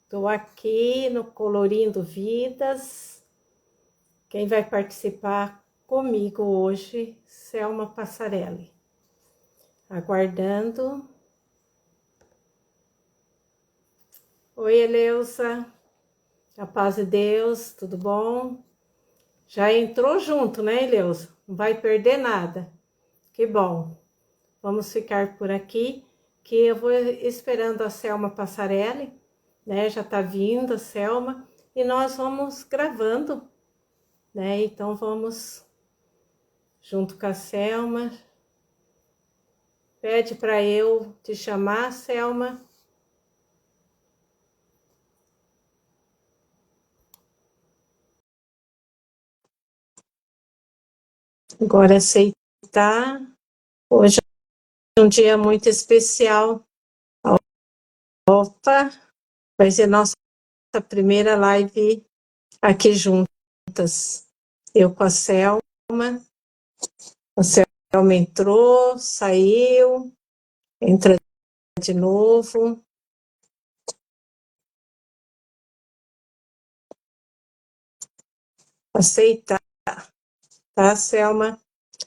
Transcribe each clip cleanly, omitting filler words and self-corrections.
Estou aqui no Colorindo Vidas. Quem vai participar comigo hoje, Selma Passarelli. Aguardando. Oi, Eleusa. A paz de Deus, tudo bom? Já entrou junto, né, Eleusa? Não vai perder nada. Que bom. Vamos ficar por aqui, que eu vou esperando a Selma Passarelli, né? Já tá vindo a Selma e nós vamos gravando, né? Então vamos junto com a Selma. Pede para eu te chamar, Selma. Agora aceitar. Hoje é um dia muito especial. Opa, vai ser nossa primeira live aqui juntas. Eu com a Selma. A Selma entrou, saiu, entra de novo. Aceitar, tá, Selma?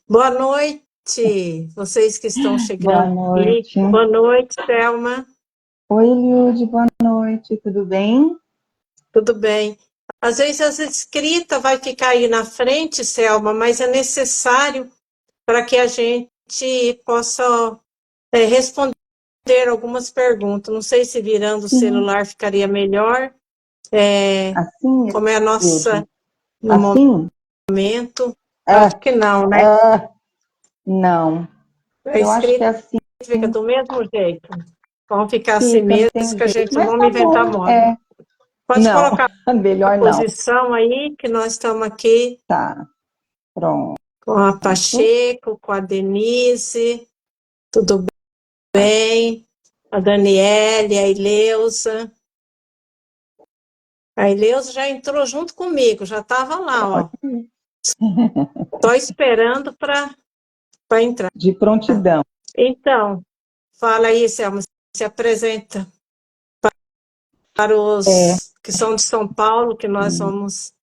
Boa noite, vocês que estão Boa chegando aqui. noite. Boa noite, Selma. Oi, Liude, boa noite, tudo bem? Tudo bem. Às vezes a escrita vai ficar aí na frente, Selma, mas é necessário para que a gente possa responder algumas perguntas. Não sei se virando o Sim. celular ficaria melhor. Assim, Como é a nossa Liude? no Assim? momento. Acho Ah, que não, né? não. A Eu acho que escrita é assim fica do mesmo jeito. Vamos ficar assim fica, não mesmo, tem que a jeito. gente não Mas vamos tá inventar bom, moda. Pode Não, colocar a melhor não. posição aí, que nós estamos aqui Tá, pronto. com a Pacheco, com a Denise, tudo bem? A Daniele, a Ileusa. A Ileusa já entrou junto comigo, já estava lá, ó. Estou esperando para entrar. De prontidão. Então, fala aí, Selma, se apresenta para É, os que são de São Paulo, que nós vamos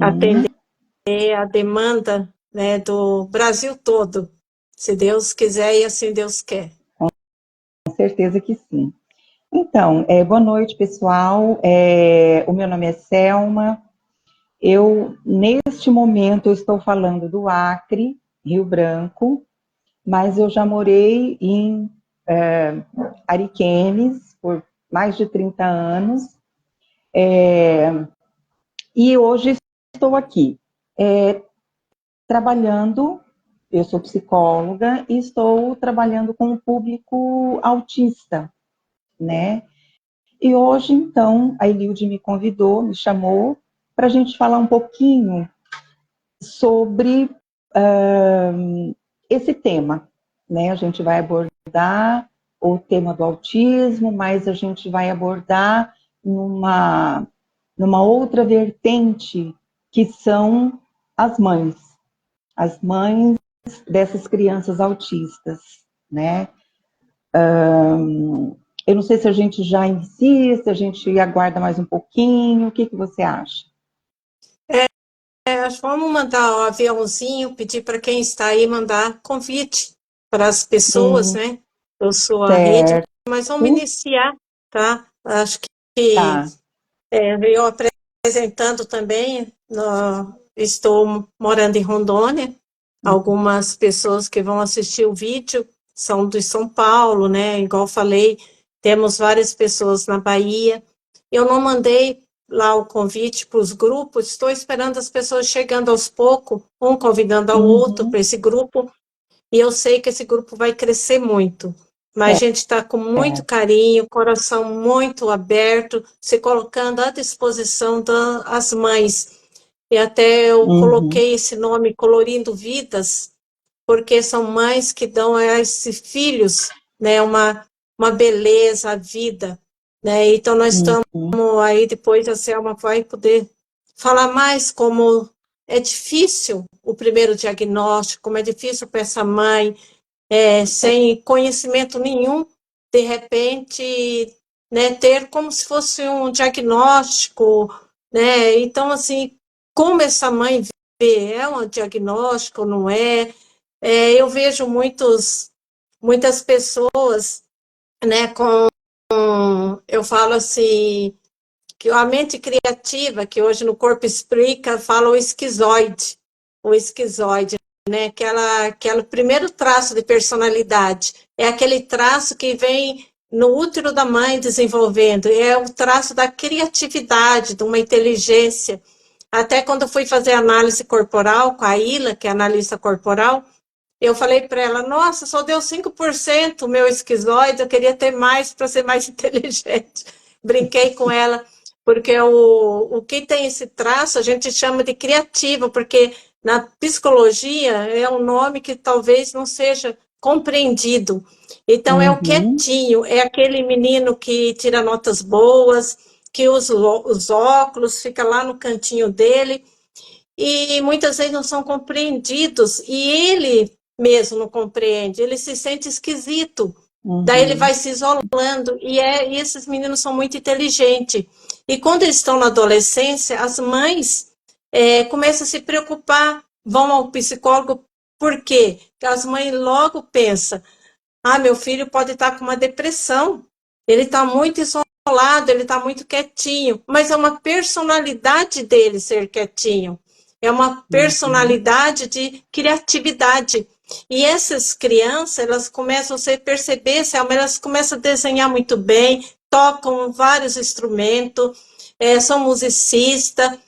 atender a demanda, né, do Brasil todo, se Deus quiser e assim Deus quer. com certeza que sim. Então, boa noite, pessoal. O meu nome é Selma. Neste momento, eu estou falando do Acre, Rio Branco, mas eu já morei em Ariquemes por mais de 30 anos, e hoje estou aqui trabalhando, eu sou psicóloga e estou trabalhando com o público autista, né? E hoje, então, a Eliude me convidou, me chamou, para a gente falar um pouquinho sobre esse tema, né? A gente vai abordar o tema do autismo, mas a gente vai abordar numa outra vertente, que são as mães dessas crianças autistas, né? Eu não sei se a gente já inicia, se a gente aguarda mais um pouquinho, o que você acha? Vamos mandar o aviãozinho, pedir para quem está aí mandar convite para as pessoas, né, da sua rede, Certo, mas vamos iniciar, tá? Acho que tá. eu apresentando também, estou morando em Rondônia, algumas pessoas que vão assistir o vídeo são de São Paulo, né? Igual falei, temos várias pessoas na Bahia. Eu não mandei lá o convite para os grupos, estou esperando as pessoas chegando aos poucos, um convidando ao outro para esse grupo, e eu sei que esse grupo vai crescer muito. Mas a gente está com muito carinho, coração muito aberto, se colocando à disposição das mães. E até eu coloquei esse nome Colorindo Vidas, porque são mães que dão a esses filhos, né, uma beleza, a vida, né? Então nós estamos aí, depois a Selma vai poder falar mais como é difícil o primeiro diagnóstico, como é difícil para essa mãe, sem conhecimento nenhum, de repente né, ter como se fosse um diagnóstico, né? Então, assim, como essa mãe vê, é um diagnóstico, não é? Eu vejo muitas pessoas, né, eu falo assim, que a mente criativa, que hoje no Corpo Explica, fala o esquizoide, né, aquela primeiro traço de personalidade, é aquele traço que vem no útero da mãe desenvolvendo, é o traço da criatividade, de uma inteligência. Até quando eu fui fazer análise corporal com a Ila, que é analista corporal, eu falei para ela, nossa, só deu 5% o meu esquizoide, eu queria ter mais para ser mais inteligente. Brinquei com ela, porque o que tem esse traço a gente chama de criativo, porque na psicologia é um nome que talvez não seja compreendido. Então, é o Uhum, quietinho, é aquele menino que tira notas boas, que usa os óculos, fica lá no cantinho dele, e muitas vezes não são compreendidos, e ele mesmo não compreende, ele se sente esquisito, daí ele uhum, vai se isolando, e esses meninos são muito inteligentes, e quando eles estão na adolescência, as mães começam a se preocupar, vão ao psicólogo, por quê? Porque as mães logo pensam, meu filho pode estar com uma depressão, ele está muito isolado, ele está muito quietinho, mas é uma personalidade dele ser quietinho, é uma uhum. personalidade de criatividade. E essas crianças, elas começam a se perceber, Selma, elas começam a desenhar muito bem, tocam vários instrumentos, são musicistas,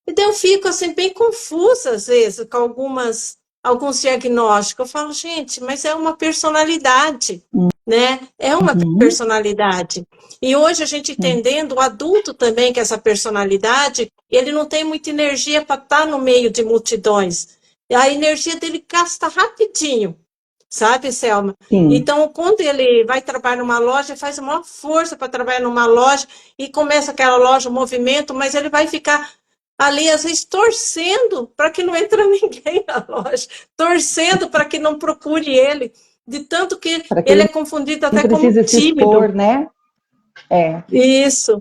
e daí eu fico assim bem confusa às vezes com alguns diagnósticos. Eu falo, gente, mas é uma personalidade, né? É uma Uhum, personalidade. E hoje a gente sim. entendendo o adulto também que essa personalidade, ele não tem muita energia para estar no meio de multidões. E a energia dele gasta rapidinho, sabe, Selma? Sim. Então, quando ele vai trabalhar numa loja, faz uma força para trabalhar numa loja e começa aquela loja, o movimento, mas ele vai ficar ali, às vezes, torcendo para que não entre ninguém na loja, torcendo para que não procure ele, de tanto que Para que ele é ele confundido não até como precise se tímido. expor, né? É. Isso.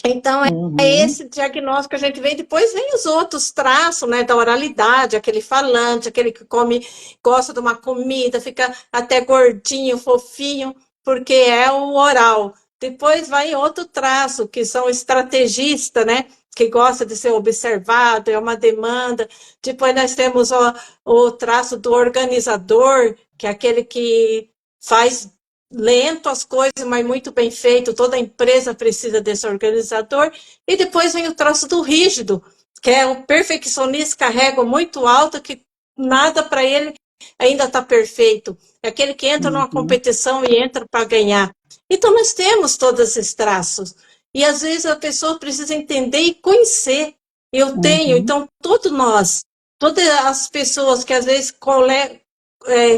Então, é Uhum, esse diagnóstico que a gente vê, depois vem os outros traços, né, da oralidade, aquele falante, aquele que come, gosta de uma comida, fica até gordinho, fofinho, porque é o oral. Depois vai outro traço, que são estrategistas, né, que gosta de ser observado, é uma demanda. Depois nós temos o traço do organizador, que é aquele que faz lento as coisas, mas muito bem feito. Toda empresa precisa desse organizador. E depois vem o traço do rígido, que é o perfeccionista, carrega muito alto, que nada para ele ainda está perfeito. É aquele que entra numa uhum, competição e entra para ganhar. Então, nós temos todos esses traços. E às vezes a pessoa precisa entender e conhecer. Eu tenho, uhum, então, todos nós, todas as pessoas que às vezes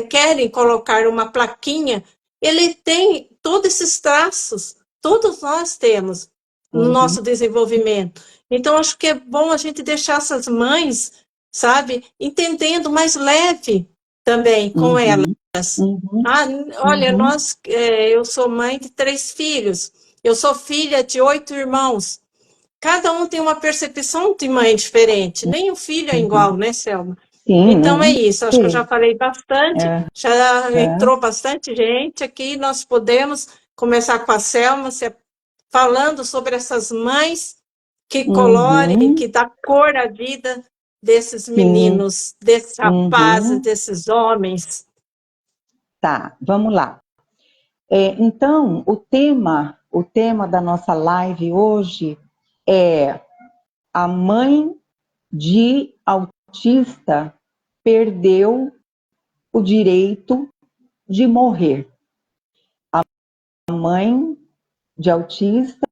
querem colocar uma plaquinha, ele tem todos esses traços, todos nós temos no uhum, nosso desenvolvimento. Então, acho que é bom a gente deixar essas mães, sabe, entendendo mais leve também com elas. uhum, uhum, Ah, olha, uhum, eu sou mãe de 3 filhos, eu sou filha de 8 irmãos. Cada um tem uma percepção de mãe diferente, nem o filho é igual, uhum. né, Selma? Sim, Então é não. isso, acho que eu já Sim. falei bastante, É, já é. entrou bastante gente aqui, nós podemos começar com a Selma, falando sobre essas mães que colorem, Uhum, que dá cor à vida desses sim. meninos, desses rapazes, Uhum. desses homens. Tá, vamos lá. Então, o tema da nossa live hoje é a mãe de autista perdeu o direito de morrer. A mãe de autista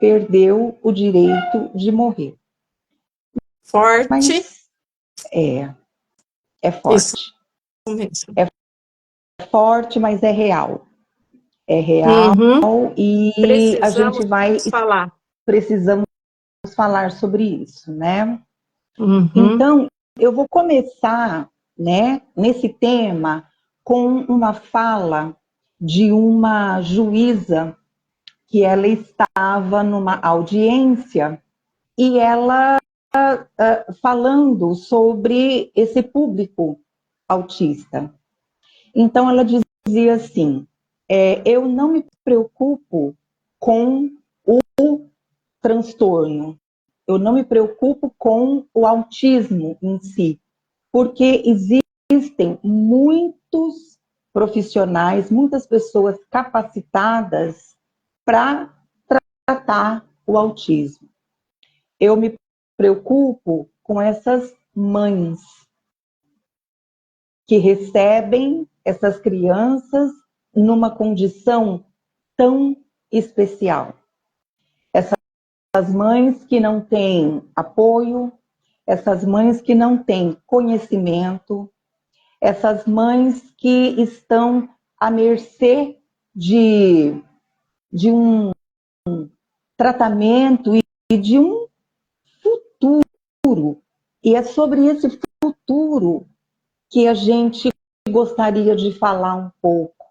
perdeu o direito de morrer. Forte, Mas é isso forte. mesmo. É forte, mas é real. É real Uhum. e a Precisamos gente vai falar. precisamos falar sobre isso, né? Uhum. Então, eu vou começar, né, nesse tema com uma fala de uma juíza que ela estava numa audiência e ela falando sobre esse público autista. Então, ela dizia assim, eu não me preocupo com o transtorno, eu não me preocupo com o autismo em si, porque existem muitos profissionais, muitas pessoas capacitadas para tratar o autismo. Eu me preocupo com essas mães que recebem essas crianças numa condição tão especial. Essas mães que não têm apoio, essas mães que não têm conhecimento, essas mães que estão à mercê de um tratamento e de um futuro. E é sobre esse futuro que a gente gostaria de falar um pouco,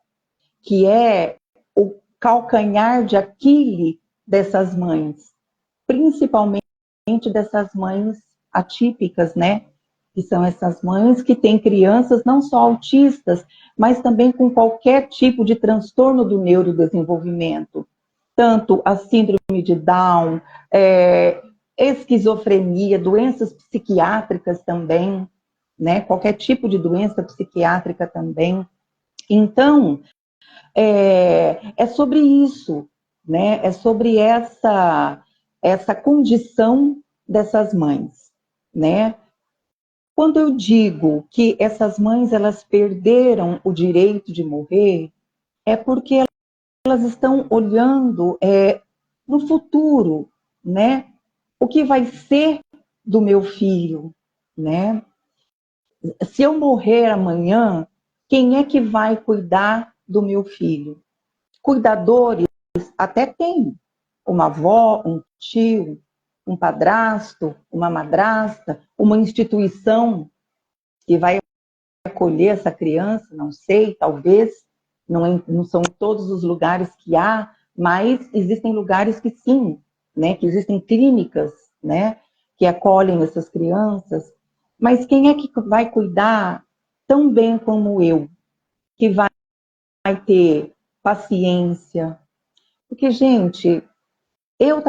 que é o calcanhar de Aquiles dessas mães, principalmente dessas mães atípicas, né? Que são essas mães que têm crianças não só autistas, mas também com qualquer tipo de transtorno do neurodesenvolvimento. Tanto a síndrome de Down, esquizofrenia, doenças psiquiátricas também, né? Qualquer tipo de doença psiquiátrica também. Então, é sobre isso, né? É sobre essa condição dessas mães, né? Quando eu digo que essas mães elas perderam o direito de morrer, é porque elas estão olhando no futuro, né? O que vai ser do meu filho, né? Se eu morrer amanhã, quem é que vai cuidar do meu filho? Cuidadores até tem. Uma avó, um tio, um padrasto, uma madrasta, uma instituição que vai acolher essa criança, não sei, talvez, não são todos os lugares que há, mas existem lugares que sim, né, que existem clínicas, né, que acolhem essas crianças. Mas quem é que vai cuidar tão bem como eu? Que vai ter paciência? Porque, gente, eu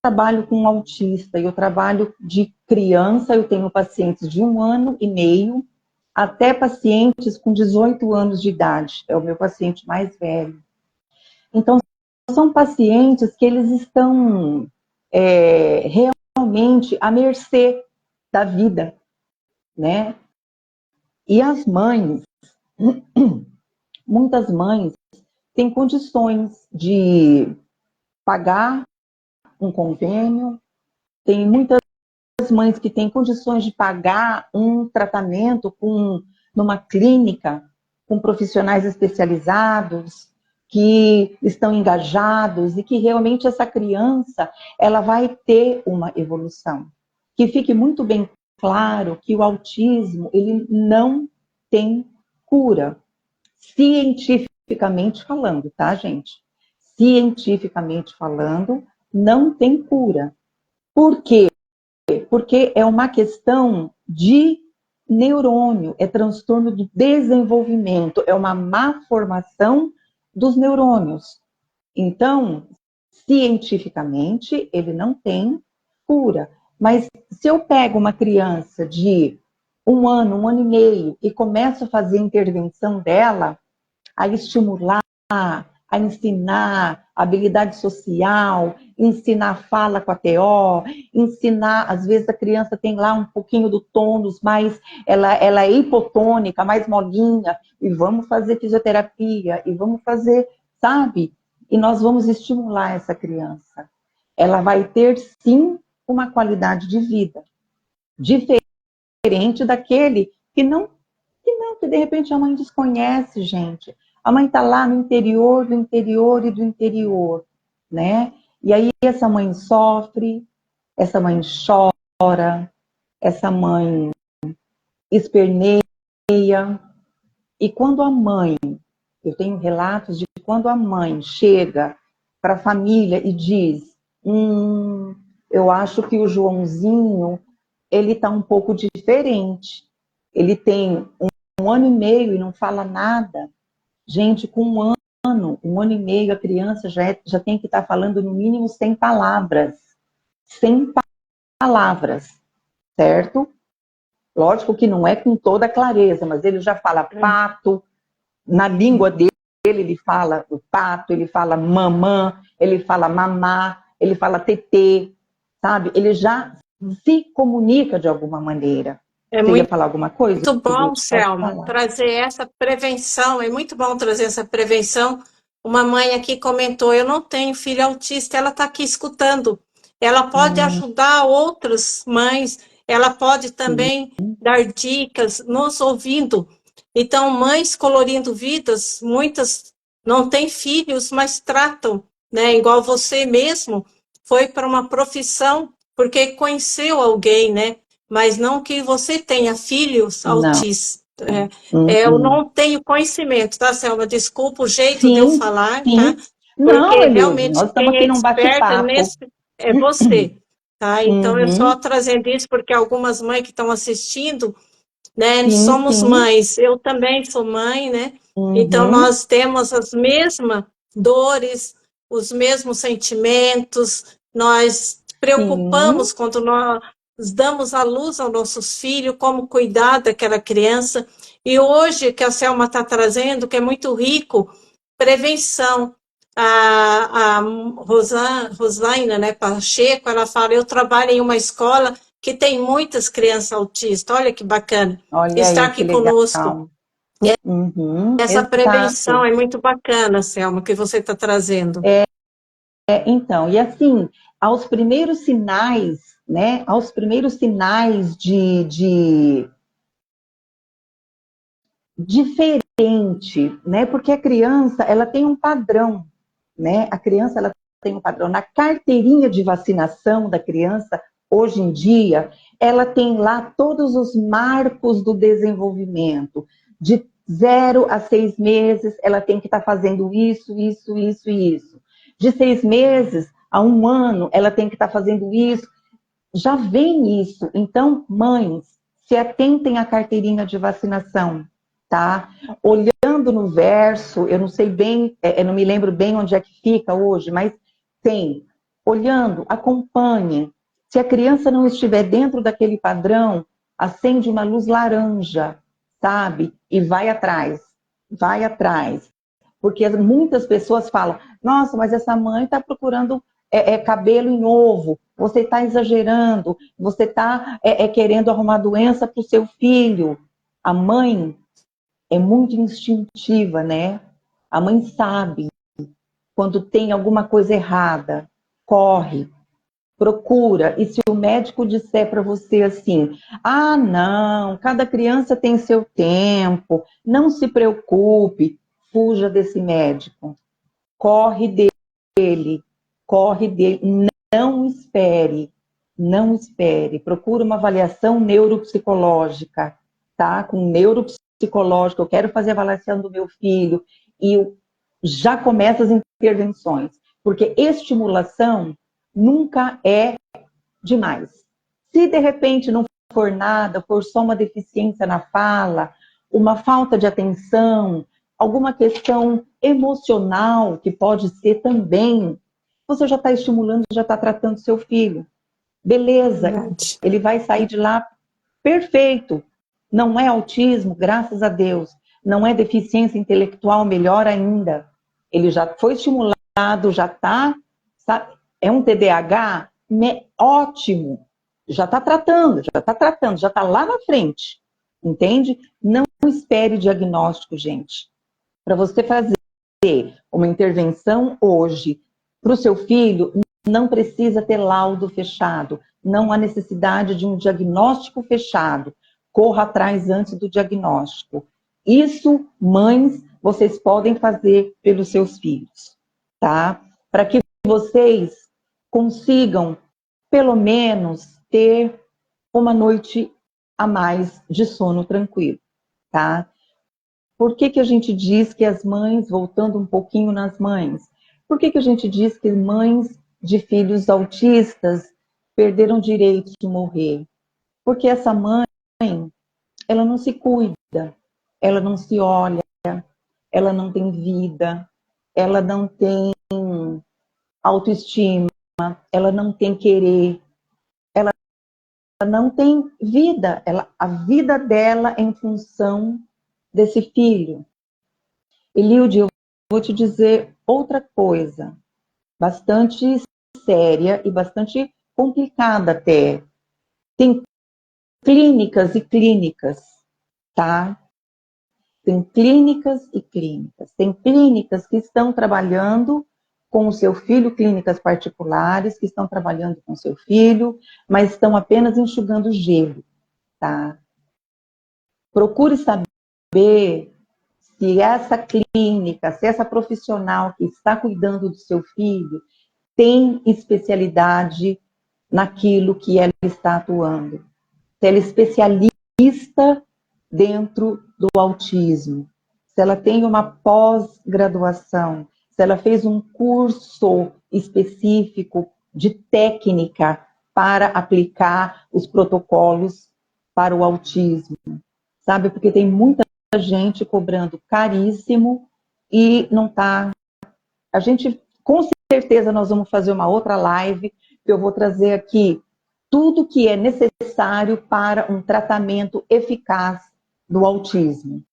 trabalho com um autista, eu trabalho de criança, eu tenho pacientes de 1 ano e meio, até pacientes com 18 anos de idade, é o meu paciente mais velho. Então, são pacientes que eles estão realmente à mercê da vida, né? E as mães, muitas mães, têm condições de pagar um convênio, tem muitas mães que têm condições de pagar um tratamento numa clínica, com profissionais especializados, que estão engajados e que realmente essa criança ela vai ter uma evolução. Que fique muito bem claro que o autismo ele não tem cura, cientificamente falando, tá, gente? Cientificamente falando, não tem cura. Por quê? Porque é uma questão de neurônio, é transtorno do desenvolvimento, é uma má formação dos neurônios. Então, cientificamente, ele não tem cura. Mas se eu pego uma criança de 1 ano e meio, e começo a fazer a intervenção dela, a estimular, a ensinar habilidade social, ensinar fala com a TO, ensinar, às vezes a criança tem lá um pouquinho do tônus, mas ela é hipotônica, mais molinha, e vamos fazer fisioterapia, e vamos fazer, sabe? E nós vamos estimular essa criança. Ela vai ter, sim, uma qualidade de vida diferente daquele que de repente a mãe desconhece, gente. A mãe está lá no interior do interior e do interior, né? E aí essa mãe sofre, essa mãe chora, essa mãe esperneia. E quando a mãe, eu tenho relatos de quando a mãe chega para a família e diz, eu acho que o Joãozinho, ele está um pouco diferente. Ele tem um ano e meio e não fala nada. Gente, com um ano e meio, a criança já tem que estar falando no mínimo 100 palavras. 100 palavras, certo? Lógico que não é com toda clareza, mas ele já fala pato, na língua dele ele fala o pato, ele fala mamã, ele fala mamá, ele fala tetê, sabe? Ele já se comunica de alguma maneira. É Você ia muito falar alguma coisa? Muito bom, Pode Selma, falar. trazer essa prevenção. É muito bom trazer essa prevenção. Uma mãe aqui comentou: eu não tenho filho autista, ela está aqui escutando. Ela pode ajudar outras mães, ela pode Sim, também dar dicas, nos ouvindo. Então, mães colorindo vidas, muitas não têm filhos, mas tratam, né? Igual você mesmo, foi para uma profissão porque conheceu alguém, né? Mas não que você tenha filhos não. autistas. Eu Uhum. não tenho conhecimento, tá, Selma? Desculpa o jeito de eu Sim, falar, tá? sim. Não, Porque Elilde, realmente nós estamos quem aqui é num experta bate-papo. nesse é você, tá? Então, eu só Uhum. trazendo isso porque algumas mães que estão assistindo, né? Sim, Somos sim. mães, eu também sou mãe, né? Então, Uhum. nós temos as mesmas dores, os mesmos sentimentos, nós Sim, preocupamos quando nós damos à luz aos nossos filhos, como cuidar daquela criança. E hoje, que a Selma está trazendo, que é muito rico, prevenção. A Rosana, né, Pacheco, ela fala, eu trabalho em uma escola que tem muitas crianças autistas. Olha que bacana olha estar aí que aqui conosco. legal. Uhum. Essa prevenção Exato. é muito bacana, Selma, que você está trazendo. Então, e assim, aos primeiros sinais, né? Aos primeiros sinais de diferente, né? Porque a criança, ela tem um padrão, né? A criança, ela tem um padrão. Na carteirinha de vacinação da criança, hoje em dia, ela tem lá todos os marcos do desenvolvimento. De 0 a 6 meses, ela tem que estar fazendo isso, isso, isso e isso. De 6 meses a um ano, ela tem que estar fazendo isso. Já vem isso. Então, mães, se atentem à carteirinha de vacinação, tá? Olhando no verso, eu não sei bem, eu não me lembro bem onde é que fica hoje, mas tem. Olhando, acompanhe. Se a criança não estiver dentro daquele padrão, acende uma luz laranja, sabe? E vai atrás. Vai atrás. Porque muitas pessoas falam, nossa, mas essa mãe está procurando cabelo em ovo, você está exagerando, você está querendo arrumar doença para o seu filho. A mãe é muito instintiva, né? A mãe sabe quando tem alguma coisa errada, corre, procura. E se o médico disser para você assim, ah, não, cada criança tem seu tempo, não se preocupe, fuja desse médico. Corre dele, corre dele, não espere, não espere. Procura uma avaliação neuropsicológica, tá? Com neuropsicológico, eu quero fazer a avaliação do meu filho e já começa as intervenções, porque estimulação nunca é demais. Se de repente não for nada, for só uma deficiência na fala, uma falta de atenção, alguma questão emocional que pode ser também, você já está estimulando, já está tratando seu filho. Beleza, Verdade. ele vai sair de lá perfeito. Não é autismo, graças a Deus. Não é deficiência intelectual, melhor ainda. Ele já foi estimulado, já está. É um TDAH? Ótimo. Já está lá na frente. Entende? Não espere diagnóstico, gente. Para você fazer uma intervenção hoje para o seu filho, não precisa ter laudo fechado. Não há necessidade de um diagnóstico fechado. Corra atrás antes do diagnóstico. Isso, mães, vocês podem fazer pelos seus filhos, tá? Para que vocês consigam, pelo menos, ter uma noite a mais de sono tranquilo, tá? Por que a gente diz que as mães, voltando um pouquinho nas mães, Por que a gente diz que mães de filhos autistas perderam o direito de morrer? Porque essa mãe, ela não se cuida, ela não se olha, ela não tem vida, ela não tem autoestima, ela não tem querer, ela não tem vida, a vida dela é em função desse filho. Eliude, eu vou te dizer outra coisa, bastante séria e bastante complicada até. Tem clínicas e clínicas, tá? Tem clínicas e clínicas. Tem clínicas que estão trabalhando com o seu filho, clínicas particulares que estão trabalhando com o seu filho, mas estão apenas enxugando gelo, tá? Procure saber se essa clínica, se essa profissional que está cuidando do seu filho tem especialidade naquilo que ela está atuando. Se ela é especialista dentro do autismo, se ela tem uma pós-graduação, se ela fez um curso específico de técnica para aplicar os protocolos para o autismo, sabe? Porque tem muita gente cobrando caríssimo e não está. A gente, com certeza, nós vamos fazer uma outra live, que eu vou trazer aqui tudo que é necessário para um tratamento eficaz do autismo.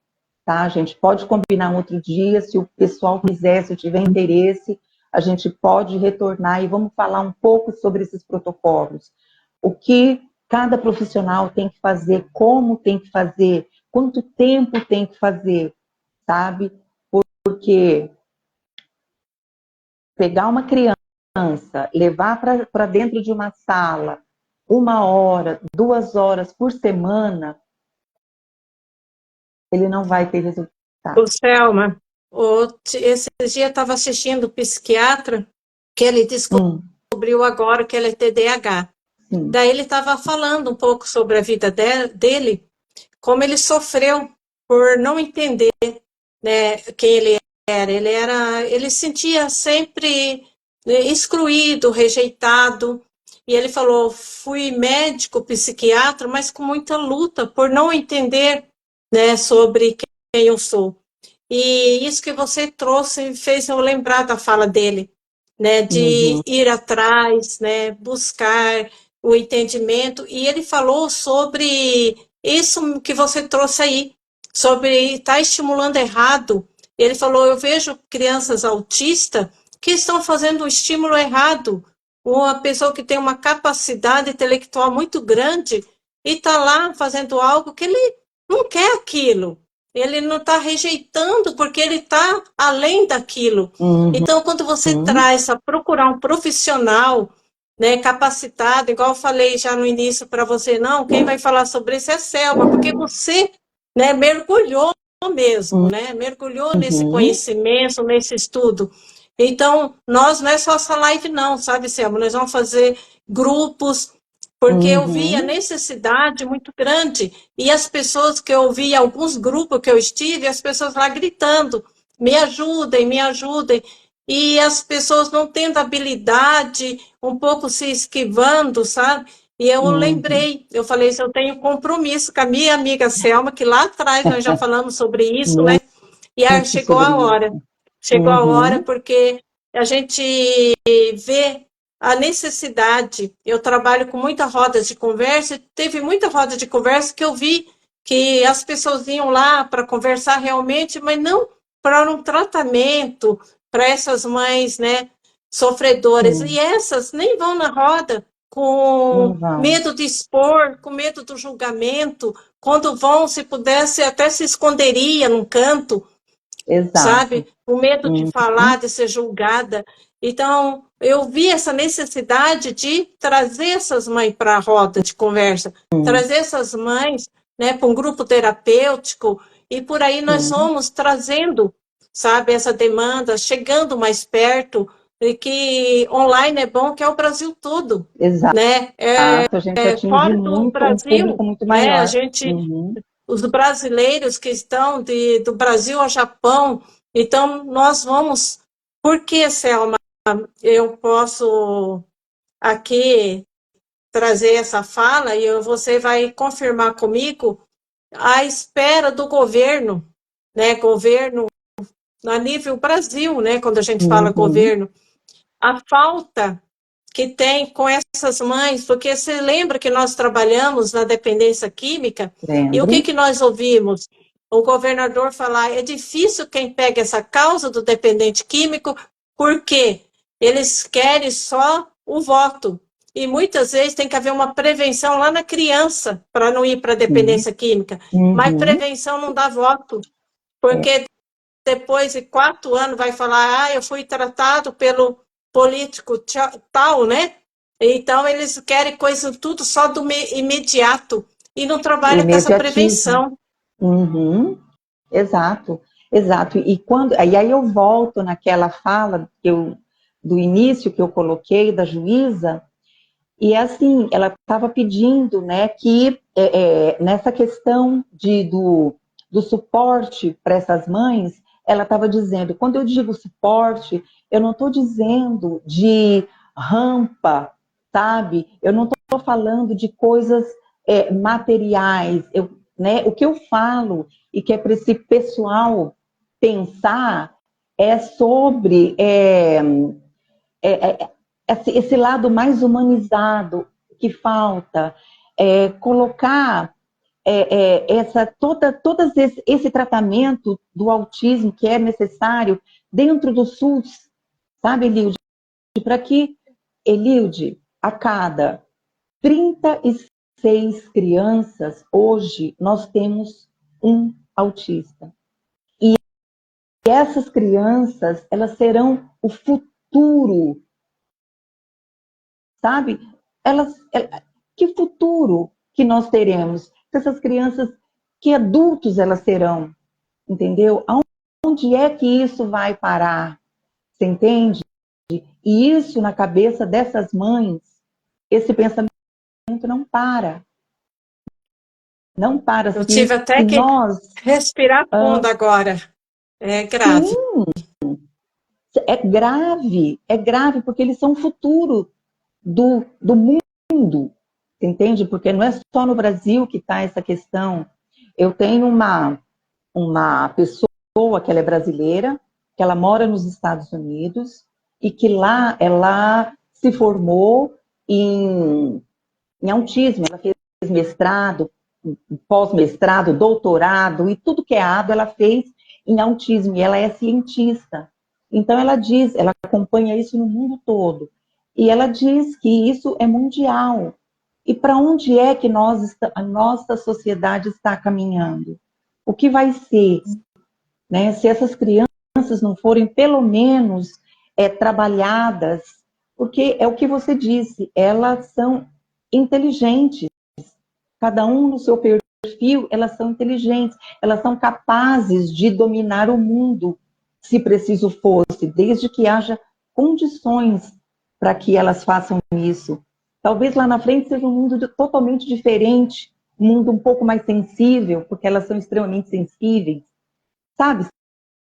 Tá? A gente pode combinar um outro dia, se o pessoal quiser, se tiver interesse, a gente pode retornar e vamos falar um pouco sobre esses protocolos. O que cada profissional tem que fazer, como tem que fazer, quanto tempo tem que fazer, sabe? Porque pegar uma criança, levar para dentro de uma sala, 1 hora, 2 horas por semana, ele não vai ter resultado. Ô, Selma, esse dia eu estava assistindo o psiquiatra, que ele descobriu agora que ele é TDAH. Sim. Daí ele estava falando um pouco sobre a vida dele, como ele sofreu por não entender, né, quem ele era. Ele se sentia sempre, né, excluído, rejeitado. E ele falou, fui médico, psiquiatra, mas com muita luta por não entender, né, sobre quem eu sou. E isso que você trouxe fez eu lembrar da fala dele, né, de ir atrás, né, buscar o entendimento. E ele falou sobre isso que você trouxe aí, sobre estar estimulando errado. Ele falou, eu vejo crianças autistas que estão fazendo o estímulo errado. Uma pessoa que tem uma capacidade intelectual muito grande e está lá fazendo algo que ele não quer aquilo. Ele não está rejeitando porque ele está além daquilo. Então, quando você traz a procurar um profissional, né, capacitado, igual eu falei já no início para você, não, quem vai falar sobre isso é a Selma, porque você, né, mergulhou mesmo, né, mergulhou nesse conhecimento, nesse estudo. Então, nós não é só essa live não, sabe, Selma? Nós vamos fazer grupos, porque eu vi a necessidade muito grande, e as pessoas que eu vi, alguns grupos que eu estive, as pessoas lá gritando, me ajudem, me ajudem, e as pessoas não tendo habilidade, um pouco se esquivando, sabe? E eu lembrei, eu falei, eu tenho compromisso com a minha amiga Selma, que lá atrás nós já falamos sobre isso, né? E aí chegou a hora. Chegou a hora porque a gente vê a necessidade. Eu trabalho com muita roda de conversa, teve muita roda de conversa que eu vi que as pessoas iam lá para conversar realmente, mas não para um tratamento para essas mães, né, sofredoras. E essas nem vão na roda com medo de expor, com medo do julgamento. Quando vão, se pudesse, até se esconderia num canto. Exato. Sabe? O medo de falar, de ser julgada. Então, eu vi essa necessidade de trazer essas mães para a roda de conversa, trazer essas mães, né, para um grupo terapêutico, e por aí nós vamos trazendo, sabe, essa demanda, chegando mais perto, e que online é bom, que é o Brasil todo. Exato. Né? A gente atinge Fora do muito, Brasil, um público muito maior. né, a gente... Os brasileiros que estão do Brasil ao Japão, então nós vamos Por que, Selma, eu posso aqui trazer essa fala e você vai confirmar comigo a espera do governo, né? Governo a nível Brasil, né? Quando a gente fala Uhum, governo, a falta que tem com essas mães, porque você lembra que nós trabalhamos na dependência química e o que, lembro. que nós ouvimos? O governador falar, é difícil quem pega essa causa do dependente químico, porque eles querem só o voto. E muitas vezes tem que haver uma prevenção lá na criança para não ir para a Sim. dependência química. Mas Uhum, prevenção não dá voto, é. porque depois de 4 anos vai falar, eu fui tratado pelo político tal, né? Então eles querem coisa tudo só do imediato e não trabalha com essa Imediatismo. prevenção. Uhum, exato, exato. E aí eu volto naquela fala do início que eu coloquei da juíza, e é assim, ela estava pedindo, né, que nessa questão do suporte para essas mães, ela estava dizendo, quando eu digo suporte, eu não estou dizendo de rampa, sabe? Eu não estou falando de coisas materiais. Né, o que eu falo e que é para esse pessoal pensar é sobre é, esse lado mais humanizado que falta, colocar todas esse tratamento do autismo que é necessário dentro do SUS, sabe, Elilde? Para que, Elilde, a cada 36 crianças, hoje, nós temos um autista. E essas crianças, elas serão o futuro, sabe? Que futuro que nós teremos? Essas crianças, que adultos elas serão, entendeu? Aonde é que isso vai parar? Você entende? E isso na cabeça dessas mães, esse pensamento não para. Não para. Eu tive Se até que nós. respirar fundo agora. É grave. Sim, é grave, porque eles são o futuro do mundo, entende? Porque não é só no Brasil que está essa questão. Eu tenho uma pessoa que ela é brasileira, que ela mora nos Estados Unidos, e que lá ela se formou em autismo. Ela fez mestrado, pós-mestrado, doutorado, e tudo que é ado ela fez em autismo, e ela é cientista. Então ela diz, ela acompanha isso no mundo todo, e ela diz que isso é mundial. E para onde é que a nossa sociedade está caminhando? O que vai ser, né? Se essas crianças não forem pelo menos trabalhadas, porque é o que você disse, elas são inteligentes, cada um no seu perfil, elas são inteligentes, elas são capazes de dominar o mundo, se preciso fosse, desde que haja condições para que elas façam isso. Talvez lá na frente seja um mundo totalmente diferente, um mundo um pouco mais sensível, porque elas são extremamente sensíveis, sabe?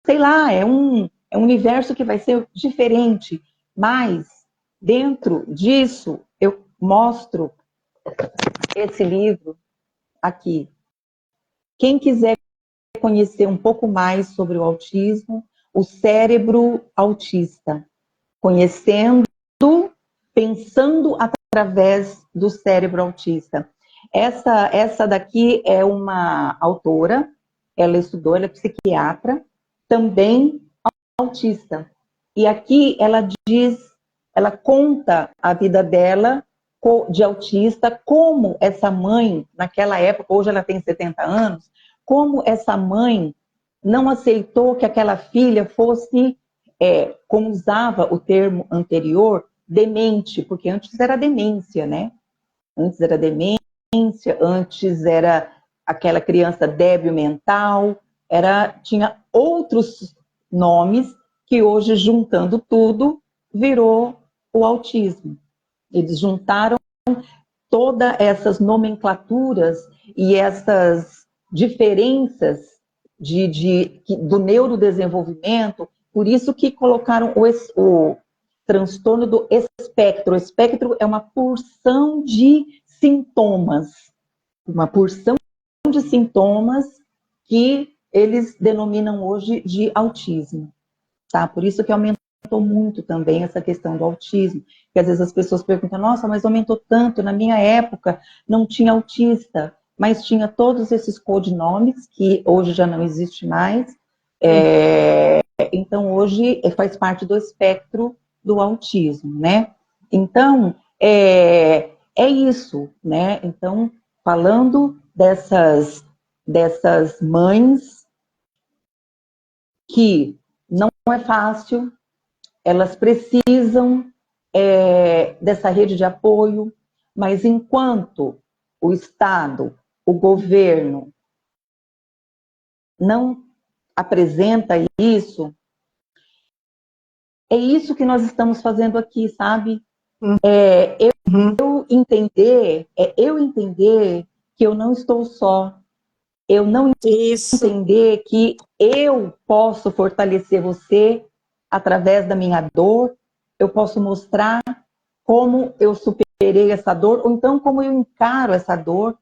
Sei lá, é um universo que vai ser diferente, mas dentro disso eu mostro esse livro aqui. Quem quiser conhecer um pouco mais sobre o autismo, o cérebro autista, conhecendo, pensando através do cérebro autista. Essa daqui é uma autora, ela estudou, ela é psiquiatra, também autista. E aqui ela diz, ela conta a vida dela de autista, como essa mãe, naquela época, hoje ela tem 70 anos, como essa mãe não aceitou que aquela filha fosse, como usava o termo anterior, demente, porque antes era demência, né? Antes era demência, antes era aquela criança débil mental, tinha outros nomes que hoje, juntando tudo, virou o autismo. Eles juntaram todas essas nomenclaturas e essas diferenças do neurodesenvolvimento Por isso que colocaram o transtorno do espectro. O espectro é uma porção de sintomas. Uma porção de sintomas que eles denominam hoje de autismo. Tá? Por isso que aumentou muito também essa questão do autismo. Que às vezes as pessoas perguntam, nossa, mas aumentou tanto, na minha época não tinha autista, mas tinha todos esses codinomes, que hoje já não existe mais. Então, hoje faz parte do espectro do autismo, né? Então, é isso, né? Então, falando dessas mães que não é fácil, elas precisam dessa rede de apoio, mas enquanto o Estado, o governo, não apresenta isso, é isso que nós estamos fazendo aqui, sabe? Eu entender que eu não estou só, eu não Isso. entender que eu posso fortalecer você através da minha dor, eu posso mostrar como eu superei essa dor, ou então como eu encaro essa dor,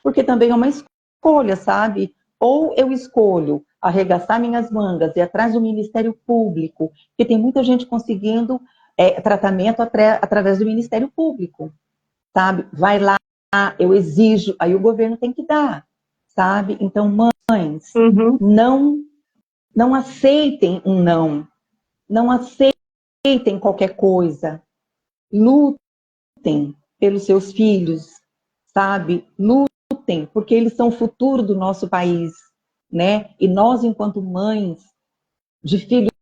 porque também é uma escolha, sabe? Ou eu escolho arregaçar minhas mangas e ir atrás do Ministério Público, porque tem muita gente conseguindo tratamento através do Ministério Público, sabe? Vai lá, eu exijo, aí o governo tem que dar, sabe? Então, mães, não aceitem um não, não aceitem qualquer coisa, lutem pelos seus filhos, sabe? Lutem, porque eles são o futuro do nosso país, né? E nós, enquanto mães de filhos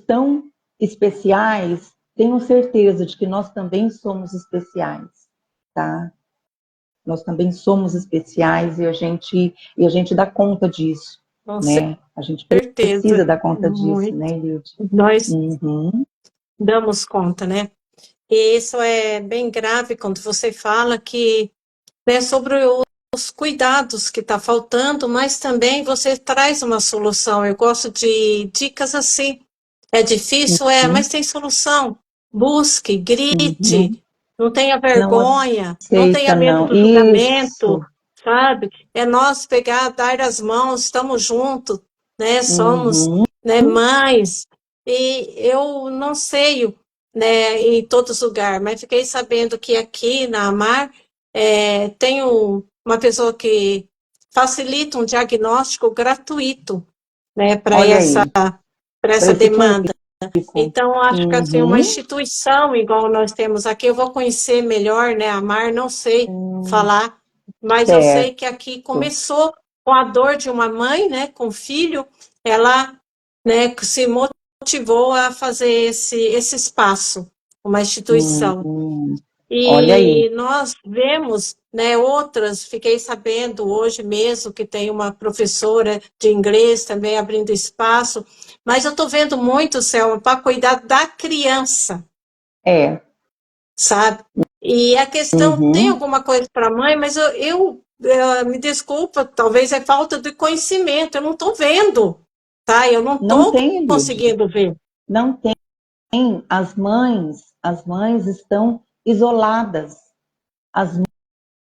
tão especiais, tenho certeza de que nós também somos especiais, tá? Nós também somos especiais e a gente dá conta disso, Com né? A gente precisa certeza. dar conta disso, Muito. né, Eliud? Nós Uhum. damos conta, né? E isso é bem grave quando você fala que, né, sobre os cuidados que está faltando, mas também você traz uma solução. Eu gosto de dicas assim. É difícil? É, Uhum. mas tem solução. Busque, Uhum. grite, não tenha Não vergonha, não tenha aceita, medo não. do julgamento, Isso. sabe? É nós pegar, dar as mãos, estamos juntos, né? Somos, Uhum. né, mães. E eu não sei, né, em todos os lugares, mas fiquei sabendo que aqui na Amar tem uma pessoa que facilita um diagnóstico gratuito, né, Olha aí, para para essa esse demanda. público. Então, acho que assim, uma Uhum. instituição igual nós temos aqui, eu vou conhecer melhor, né, a Mar, não sei falar, mas eu sei que Certo. aqui começou com a dor de uma mãe, né, com filho, ela, né, se motivou a fazer esse espaço, uma instituição. Olha aí. E nós vemos, né, outras, fiquei sabendo hoje mesmo que tem uma professora de inglês também abrindo espaço, mas eu estou vendo muito, Selma, para cuidar da criança, É. sabe? E a questão, tem Uhum. alguma coisa para a mãe, mas me desculpa, talvez é falta de conhecimento, eu não estou vendo, tá? Eu não Não estou tem, Eliud. conseguindo ver. Não tem. As mães estão isoladas. As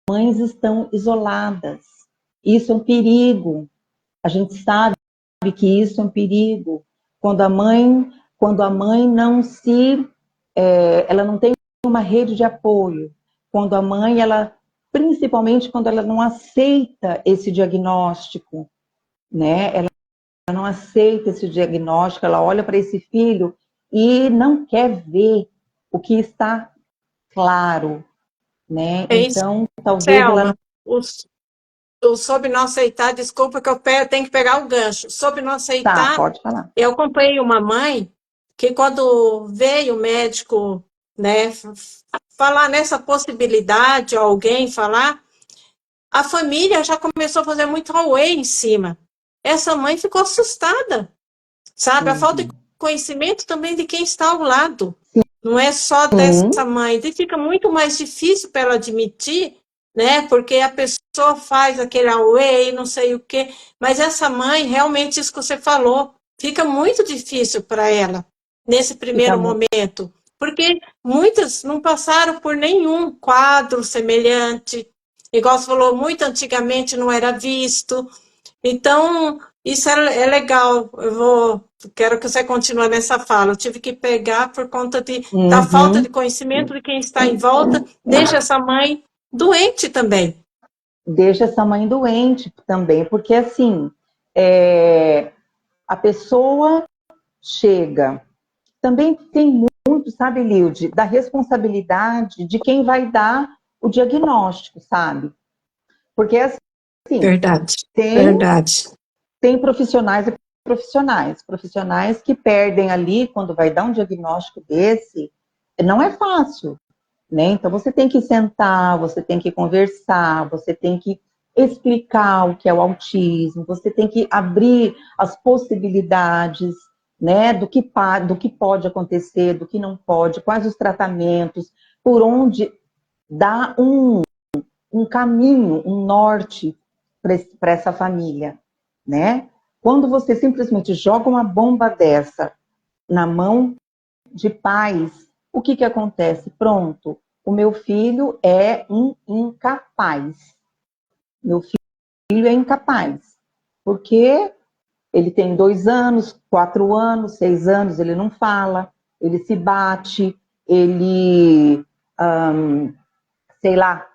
mães estão isoladas. Isso é um perigo. A gente sabe que isso é um perigo. Quando a mãe não ela não tem uma rede de apoio. Quando a mãe, principalmente quando ela não aceita esse diagnóstico, né? Ela não aceita esse diagnóstico, ela olha para esse filho e não quer ver o que está claro, né? É isso, Então, talvez ela não. Selma. Sob não aceitar, desculpa que eu tenho que pegar o gancho. Sob não Tá, aceitar, pode falar. eu acompanhei uma mãe que quando veio o médico, né, falar nessa possibilidade, alguém falar, a família já começou a fazer muito away em cima. Essa mãe ficou assustada, sabe? A falta de Uhum. conhecimento também de quem está ao lado. Não é só Sim. dessa mãe. E fica muito mais difícil para ela admitir, né? Porque a pessoa faz aquele away, não sei o quê. Mas essa mãe, realmente, isso que você falou, fica muito difícil para ela nesse Fica primeiro momento, porque muitas não passaram por nenhum quadro semelhante. Igual você falou, muito antigamente não era visto. Então, isso é legal. Quero que você continue nessa fala. Eu tive que pegar por conta da falta de Uhum. conhecimento de quem está em volta, deixa essa mãe doente também. Deixa essa mãe doente também, porque assim, a pessoa chega. Também tem muito, sabe, Lilde, da responsabilidade de quem vai dar o diagnóstico, sabe? Porque assim, Verdade, tem, verdade. tem profissionais e profissionais. Profissionais que perdem ali quando vai dar um diagnóstico desse, não é fácil, né? Então você tem que sentar, você tem que conversar, você tem que explicar o que é o autismo, você tem que abrir as possibilidades, né, do que pode acontecer, do que não pode, quais os tratamentos, por onde dá um caminho, um norte para essa família, né? Quando você simplesmente joga uma bomba dessa na mão de pais, o que acontece? Pronto, o meu filho é um incapaz. Meu filho é incapaz. Porque ele tem 2 anos, 4 anos, 6 anos, ele não fala, ele se bate, ele, sei lá,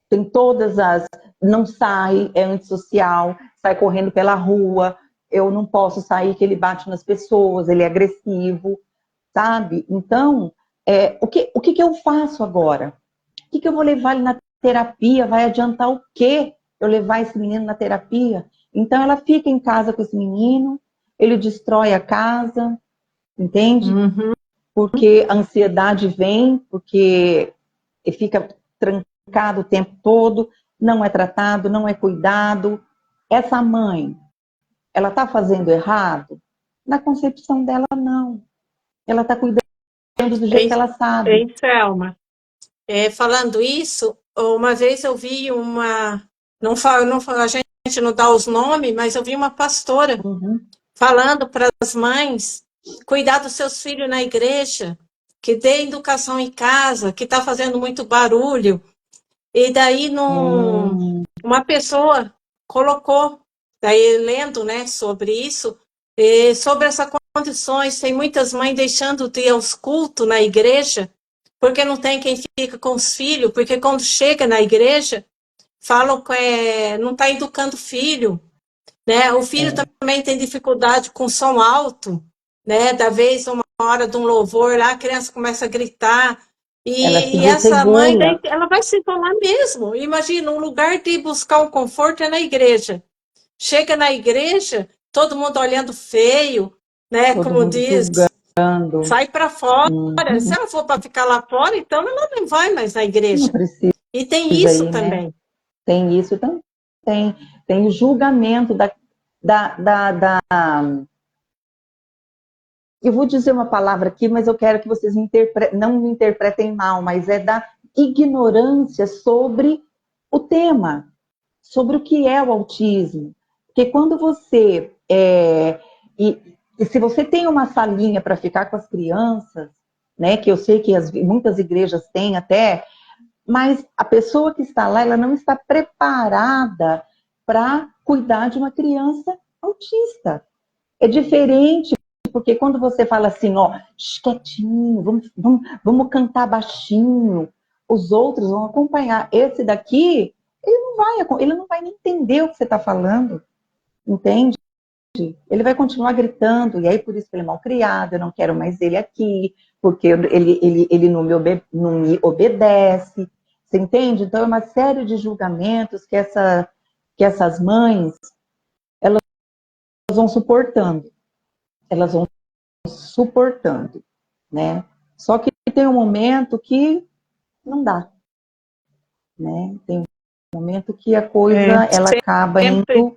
tem todas as. Não sai, é antissocial, sai correndo pela rua, eu não posso sair, que ele bate nas pessoas, ele é agressivo, sabe? Então, o que eu faço agora? O que eu vou levar ele na terapia? Vai adiantar o quê eu levar esse menino na terapia? Então, ela fica em casa com esse menino, ele destrói a casa, entende? Uhum. Porque a ansiedade vem, porque ele fica trancado o tempo todo, não é tratado, não é cuidado. Essa mãe, ela está fazendo errado? Na concepção dela, não. Ela está cuidando do jeito que Ei, ela sabe. ei, Selma, falando isso, uma vez eu vi uma. A gente não dá os nomes, mas eu vi uma pastora Uhum. falando para as mães cuidar dos seus filhos na igreja, que dê educação em casa, que está fazendo muito barulho. E daí Hum, uma pessoa colocou, daí lendo, né, sobre isso, sobre essas condições, tem muitas mães deixando de ir aos cultos na igreja, porque não tem quem fica com os filhos, porque quando chega na igreja, falam que não está educando o filho, né? O filho é. também tem dificuldade com som alto, né? Da vez, uma hora de um louvor lá, a criança começa a gritar. Ela se E essa mãe, daí, desregula. ela vai se isolar mesmo. Imagina, um lugar de buscar um conforto é na igreja. Chega na igreja, todo mundo olhando feio, né? Todo Como mundo diz, julgando. sai para fora. Se Uhum. ela for para ficar lá fora, então ela não vai mais na Não igreja. precisa E tem isso ir, né? também. Tem isso também. Tem o julgamento da. Eu vou dizer uma palavra aqui, mas eu quero que vocês não me interpretem mal, mas é da ignorância sobre o tema, sobre o que é o autismo. Porque quando você. E se você tem uma salinha para ficar com as crianças, né, que eu sei que muitas igrejas têm até, mas a pessoa que está lá, ela não está preparada para cuidar de uma criança autista. É diferente, porque quando você fala assim, ó, quietinho, vamos cantar baixinho, os outros vão acompanhar. Esse daqui, ele não vai nem entender o que você está falando, entende? Ele vai continuar gritando, e aí por isso que ele é mal criado, eu não quero mais ele aqui, porque ele não me obedece, você entende? Então é uma série de julgamentos que essas mães, elas vão suportando, elas vão suportando, né? Só que tem um momento que não dá, né? Tem um momento que a coisa, ela acaba Sempre. indo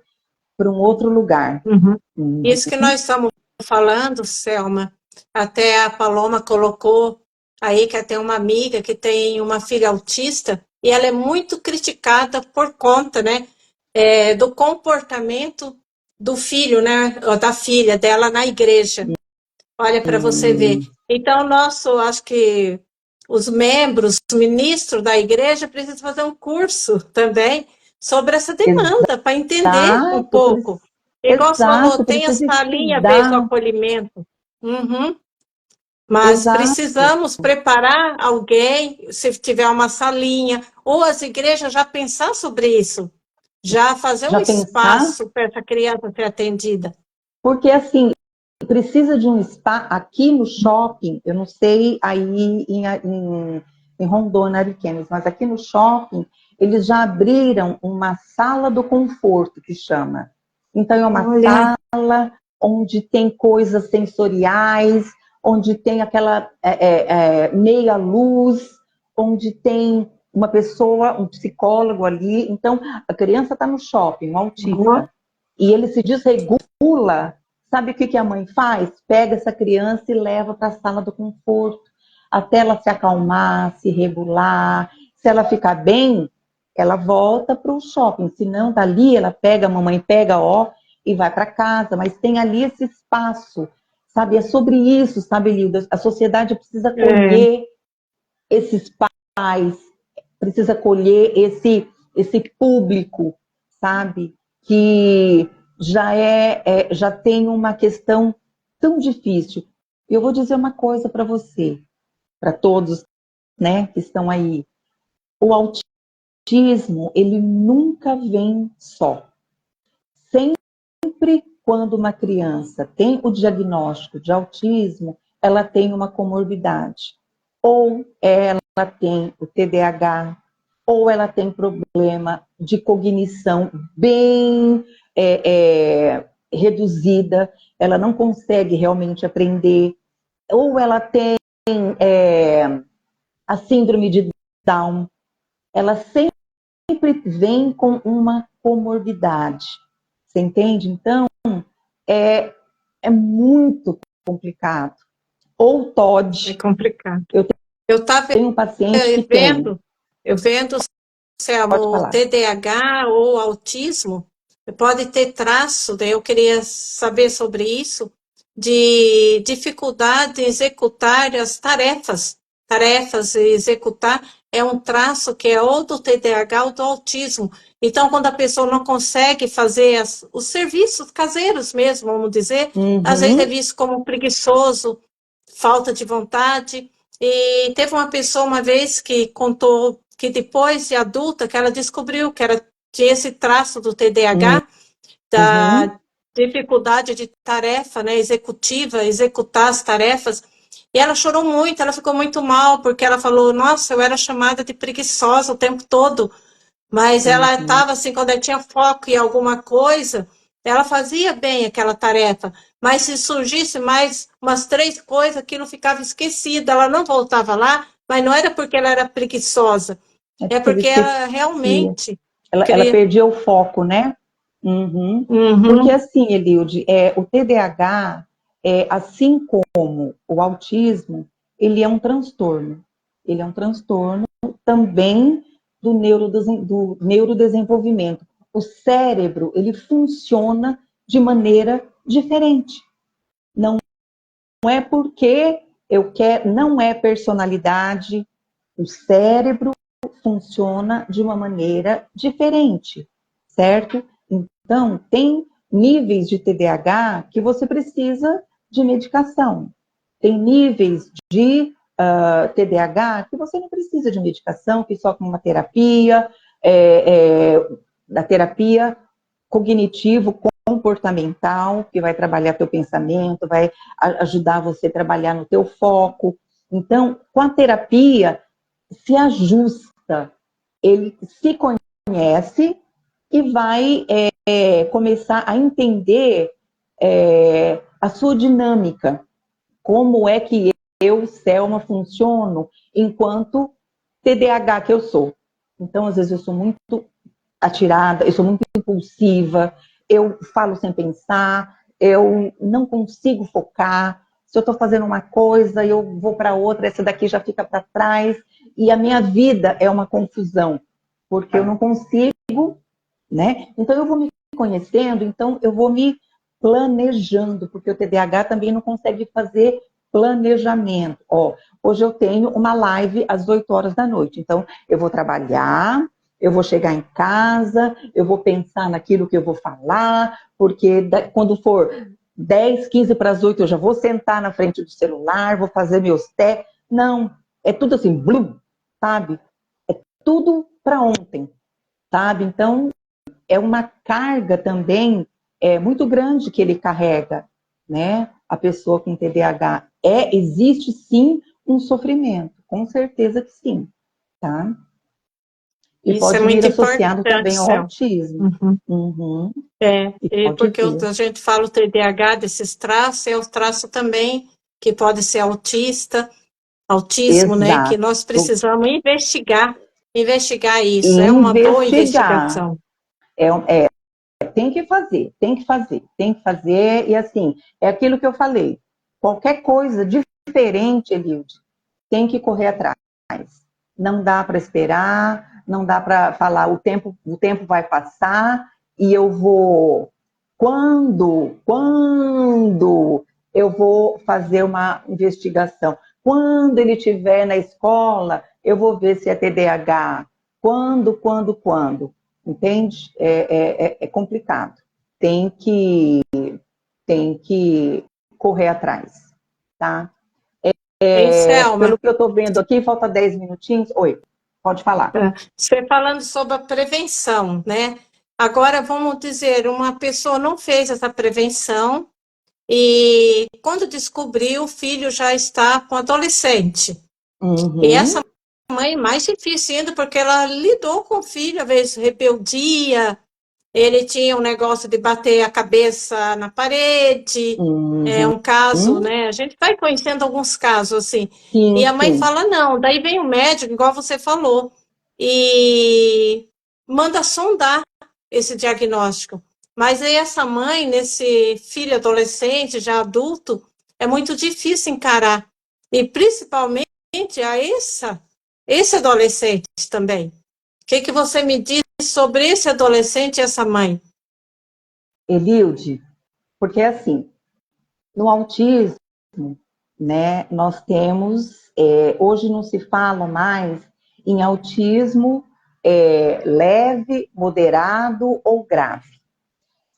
para um outro lugar. Uhum. Uhum. Isso que nós estamos falando, Selma, até a Paloma colocou aí que tem uma amiga que tem uma filha autista e ela é muito criticada por conta, né, do comportamento do filho, né, ou da filha dela na igreja. Olha, para você ver. Então, acho que os membros, os ministros da igreja precisam fazer um curso também sobre essa demanda, para entender um Exato, pouco. Igual você falou, exato, tem a precisa salinha vez do estudar. acolhimento. Uhum. Mas Exato. precisamos preparar alguém, se tiver uma salinha, ou as igrejas já pensar sobre isso, já fazer um Já pensar, espaço para essa criança ser atendida. porque assim, precisa de um spa aqui no shopping, eu não sei aí em Rondônia, Ariquemes, mas aqui no shopping eles já abriram uma sala do conforto, que chama. Então é uma Olha, sala onde tem coisas sensoriais, onde tem aquela meia luz, onde tem uma pessoa, um psicólogo ali. Então a criança está no shopping, um autista, e ele se desregula. Sabe o que a mãe faz? Pega essa criança e leva para a sala do conforto, até ela se acalmar, se regular. Se ela ficar bem, ela volta para o shopping. Se não, dali ela pega, a mamãe pega, ó, e vai para casa. Mas tem ali esse espaço, sabe? É sobre isso, sabe, Lilda? A sociedade precisa é, acolher esses pais, precisa acolher esse público, sabe? Que já tem uma questão tão difícil. Eu vou dizer uma coisa para você, para todos, né, que estão aí. O autismo, ele nunca vem só. Sempre quando uma criança tem o diagnóstico de autismo, ela tem uma comorbidade. Ou ela tem o TDAH, ou ela tem problema de cognição bem reduzida, ela não consegue realmente aprender, ou ela tem é, a síndrome de Down, ela sempre vem com uma comorbidade. Você entende? Então, é muito complicado. Ou é TOD. complicado. Eu Eu estava tenho um paciente que tem. eu vendo se é Pode o falar. TDAH ou autismo, pode ter traço, daí eu queria saber sobre isso, de dificuldade em executar as tarefas e executar é um traço que é ou do TDAH ou do autismo. Então, quando a pessoa não consegue fazer os serviços caseiros mesmo, vamos dizer, às vezes é Uhum, visto como preguiçoso, falta de vontade. E teve uma pessoa uma vez que contou que depois de adulta, que ela descobriu que tinha esse traço do TDAH, uhum. da dificuldade de tarefa, né, executiva, executar as tarefas. E ela chorou muito, ela ficou muito mal, porque ela falou, nossa, eu era chamada de preguiçosa o tempo todo, mas ela Uhum. estava assim, quando ela tinha foco em alguma coisa, ela fazia bem aquela tarefa. Mas se surgisse mais umas 3 coisas, aquilo ficava esquecido. Ela não voltava lá, mas não era porque ela era preguiçosa, É é porque ela porque ela esquecia. realmente Ela queria. perdia o foco, né? Uhum. Porque Uhum, assim, Eliud, o TDAH, assim como o autismo, ele é um transtorno. Ele é um transtorno também do neurodesenvolvimento. O cérebro, ele funciona de maneira diferente. Não é porque eu quero, não é personalidade, o cérebro funciona de uma maneira diferente, certo? Então, tem níveis de TDAH que você precisa de medicação. Tem níveis de TDAH que você não precisa de medicação, que só com uma terapia, da terapia cognitivo-comportamental, que vai trabalhar teu pensamento, vai ajudar você a trabalhar no teu foco. Então, com a terapia, se ajusta, ele se conhece e vai começar a entender a sua dinâmica, como é que eu, Selma, funciono enquanto TDAH que eu sou. Então, às vezes, eu sou muito atirada, eu sou muito impulsiva, eu falo sem pensar, eu não consigo focar. Se eu estou fazendo uma coisa, eu vou para outra, essa daqui já fica para trás, e a minha vida é uma confusão, porque eu não consigo, né? Então eu vou me conhecendo, então eu vou me planejando, porque o TDAH também não consegue fazer planejamento. Ó, hoje eu tenho uma live às 8 horas da noite, então eu vou trabalhar, eu vou chegar em casa, eu vou pensar naquilo que eu vou falar, porque quando for 10, 15 para as 8 eu já vou sentar na frente do celular, vou fazer meus testes. Não, é tudo assim, blum, sabe? É tudo para ontem, sabe? Então, é uma carga também muito grande que ele carrega, né? A pessoa com TDAH. Existe sim um sofrimento, com certeza que sim, tá? E Isso é pode vir muito associado importante, também ao Céu. autismo. Uhum. Uhum, e E pode porque vir. a gente fala o TDAH desses traços, é o traço também que pode ser autismo, né? Que nós Exato. precisamos investigar isso. É uma boa Investigar. investigação. É, tem que fazer, tem que fazer, tem que fazer. E assim, é aquilo que eu falei. Qualquer coisa diferente, Eliud, tem que correr atrás. Não dá para esperar, não dá para falar o tempo vai passar e eu vou. Quando eu vou fazer uma investigação? Quando ele estiver na escola, eu vou ver se é TDAH. Quando? Entende? É complicado. Tem que, tem que correr atrás, tá? Hein, Pelo Selma? que eu estou vendo aqui, falta 10 minutinhos. Oi, pode falar. Você falando sobre a prevenção, né? Agora vamos dizer, uma pessoa não fez essa prevenção e quando descobriu, o filho já está com adolescente. E essa Uhum, mãe mais difícil ainda, porque ela lidou com o filho, às vezes rebeldia, ele tinha um negócio de bater a cabeça na parede, é uhum, um caso, né? A gente vai conhecendo alguns casos assim. E sim, a mãe sim. fala, não, daí vem o médico, igual você falou, e manda sondar esse diagnóstico. Mas aí essa mãe, nesse filho adolescente, já adulto, é muito difícil encarar. E principalmente a esse adolescente também. O que você me diz sobre esse adolescente e essa mãe? Eliude, porque assim, no autismo, né, nós temos, hoje não se fala mais em autismo leve, moderado ou grave.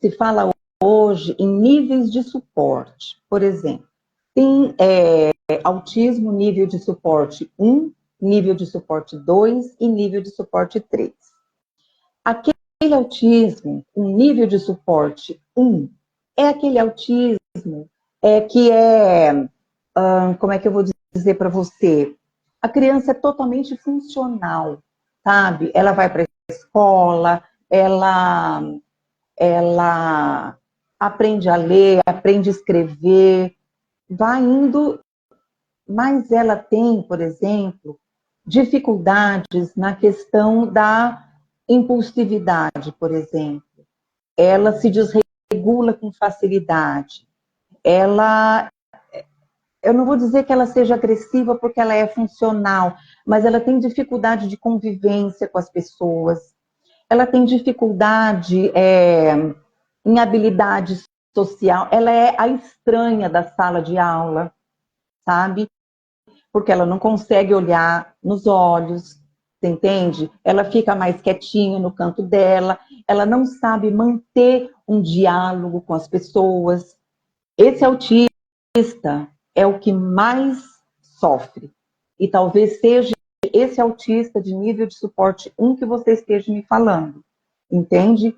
Se fala hoje em níveis de suporte. Por exemplo, tem autismo nível de suporte 1, nível de suporte 2 e nível de suporte 3. Aquele autismo, um nível de suporte 1, é aquele autismo que como é que eu vou dizer para você? A criança é totalmente funcional, sabe? Ela vai para a escola, ela aprende a ler, aprende a escrever, vai indo, mas ela tem, por exemplo, dificuldades na questão da impulsividade, por exemplo. Ela se desregula com facilidade. Eu não vou dizer que ela seja agressiva porque ela é funcional, mas ela tem dificuldade de convivência com as pessoas. Ela tem dificuldade em habilidade social. Ela é a estranha da sala de aula, sabe? Porque ela não consegue olhar nos olhos, você entende? Ela fica mais quietinha no canto dela, ela não sabe manter um diálogo com as pessoas. Esse autista é o que mais sofre. E talvez seja esse autista de nível de suporte 1 que você esteja me falando. Entende?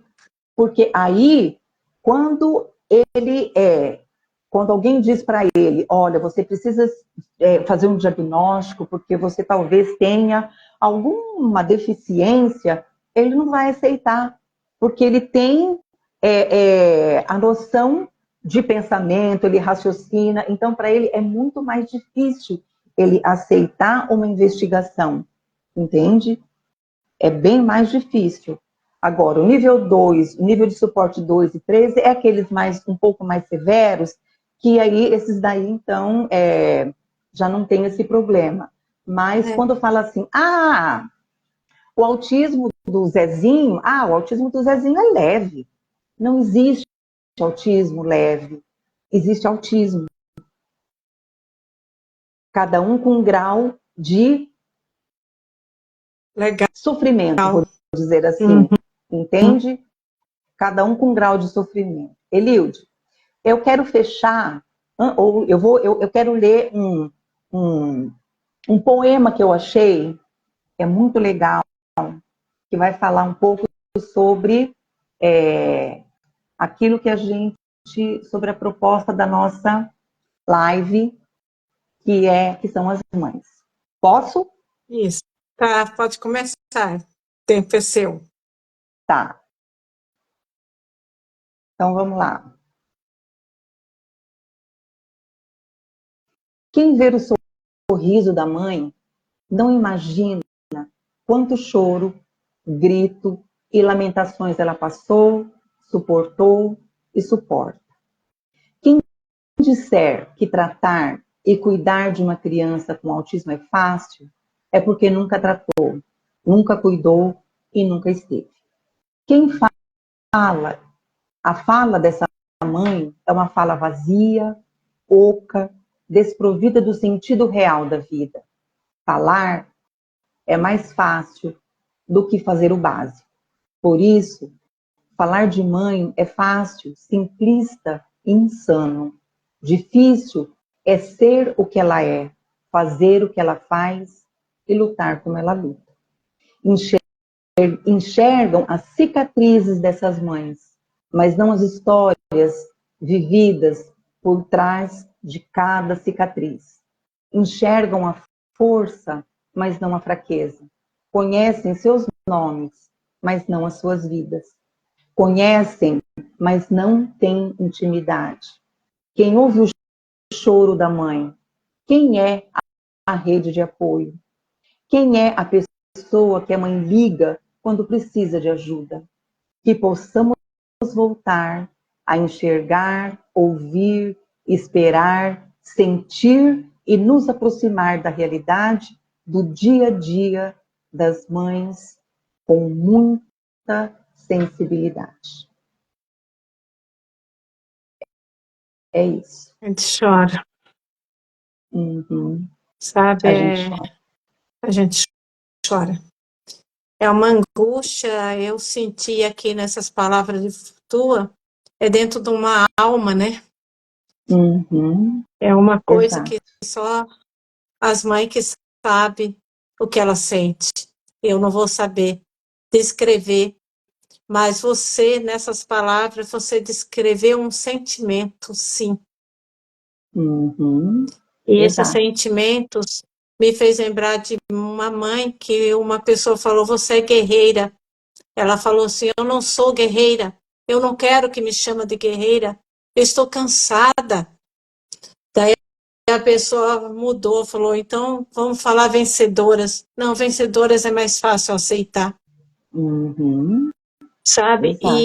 Porque aí, quando quando alguém diz para ele, olha, você precisa fazer um diagnóstico porque você talvez tenha alguma deficiência, ele não vai aceitar, porque ele tem a noção de pensamento, ele raciocina, então para ele é muito mais difícil ele aceitar uma investigação, entende? É bem mais difícil. Agora, o nível 2, o nível de suporte 2 e 3 é aqueles um pouco mais severos, que aí, esses daí, então, já não tem esse problema. Mas É. quando fala assim, o autismo do Zezinho é leve. Não existe autismo leve, existe autismo. Cada um com um grau de Legal. sofrimento, vou dizer assim. Uhum. Entende? Cada um com um grau de sofrimento. Eliude, eu quero fechar, ou eu quero ler um poema que eu achei, é muito legal, que vai falar um pouco sobre aquilo que a gente, sobre a proposta da nossa live, que são as mães. Posso? Isso. Tá, pode começar. O tempo é seu. Tá. Então vamos lá. Quem ver o sorriso da mãe não imagina quanto choro, grito e lamentações ela passou, suportou e suporta. Quem disser que tratar e cuidar de uma criança com autismo é fácil, é porque nunca tratou, nunca cuidou e nunca esteve. Quem fala, a fala dessa mãe é uma fala vazia, oca, desprovida do sentido real da vida. Falar é mais fácil do que fazer o básico. Por isso, falar de mãe é fácil, simplista e insano. Difícil é ser o que ela é, fazer o que ela faz e lutar como ela luta. Enxergam as cicatrizes dessas mães, mas não as histórias vividas por trás de cada cicatriz. Enxergam a força, mas não a fraqueza. Conhecem seus nomes, mas não as suas vidas. Conhecem, mas não têm intimidade. Quem ouve o choro da mãe? Quem é a rede de apoio? Quem é a pessoa que a mãe liga quando precisa de ajuda? Que possamos voltar a enxergar, ouvir, esperar, sentir e nos aproximar da realidade do dia a dia das mães com muita sensibilidade. É isso. A gente chora, Uhum. sabe? A gente chora. A gente chora. É uma angústia, eu senti aqui nessas palavras de tua, é dentro de uma alma, né? Uhum. É uma coisa Exato. que só as mães que sabem o que ela sente. Eu não vou saber descrever, mas você, nessas palavras, você descreveu um sentimento, sim. Uhum. E esses Exato. sentimentos me fez lembrar de uma mãe que uma pessoa falou, você é guerreira. Ela falou assim, eu não sou guerreira, eu não quero que me chama de guerreira, eu estou cansada. Daí a pessoa mudou, falou, então vamos falar vencedoras. Não, vencedoras é mais fácil aceitar, Uhum. sabe? Exato.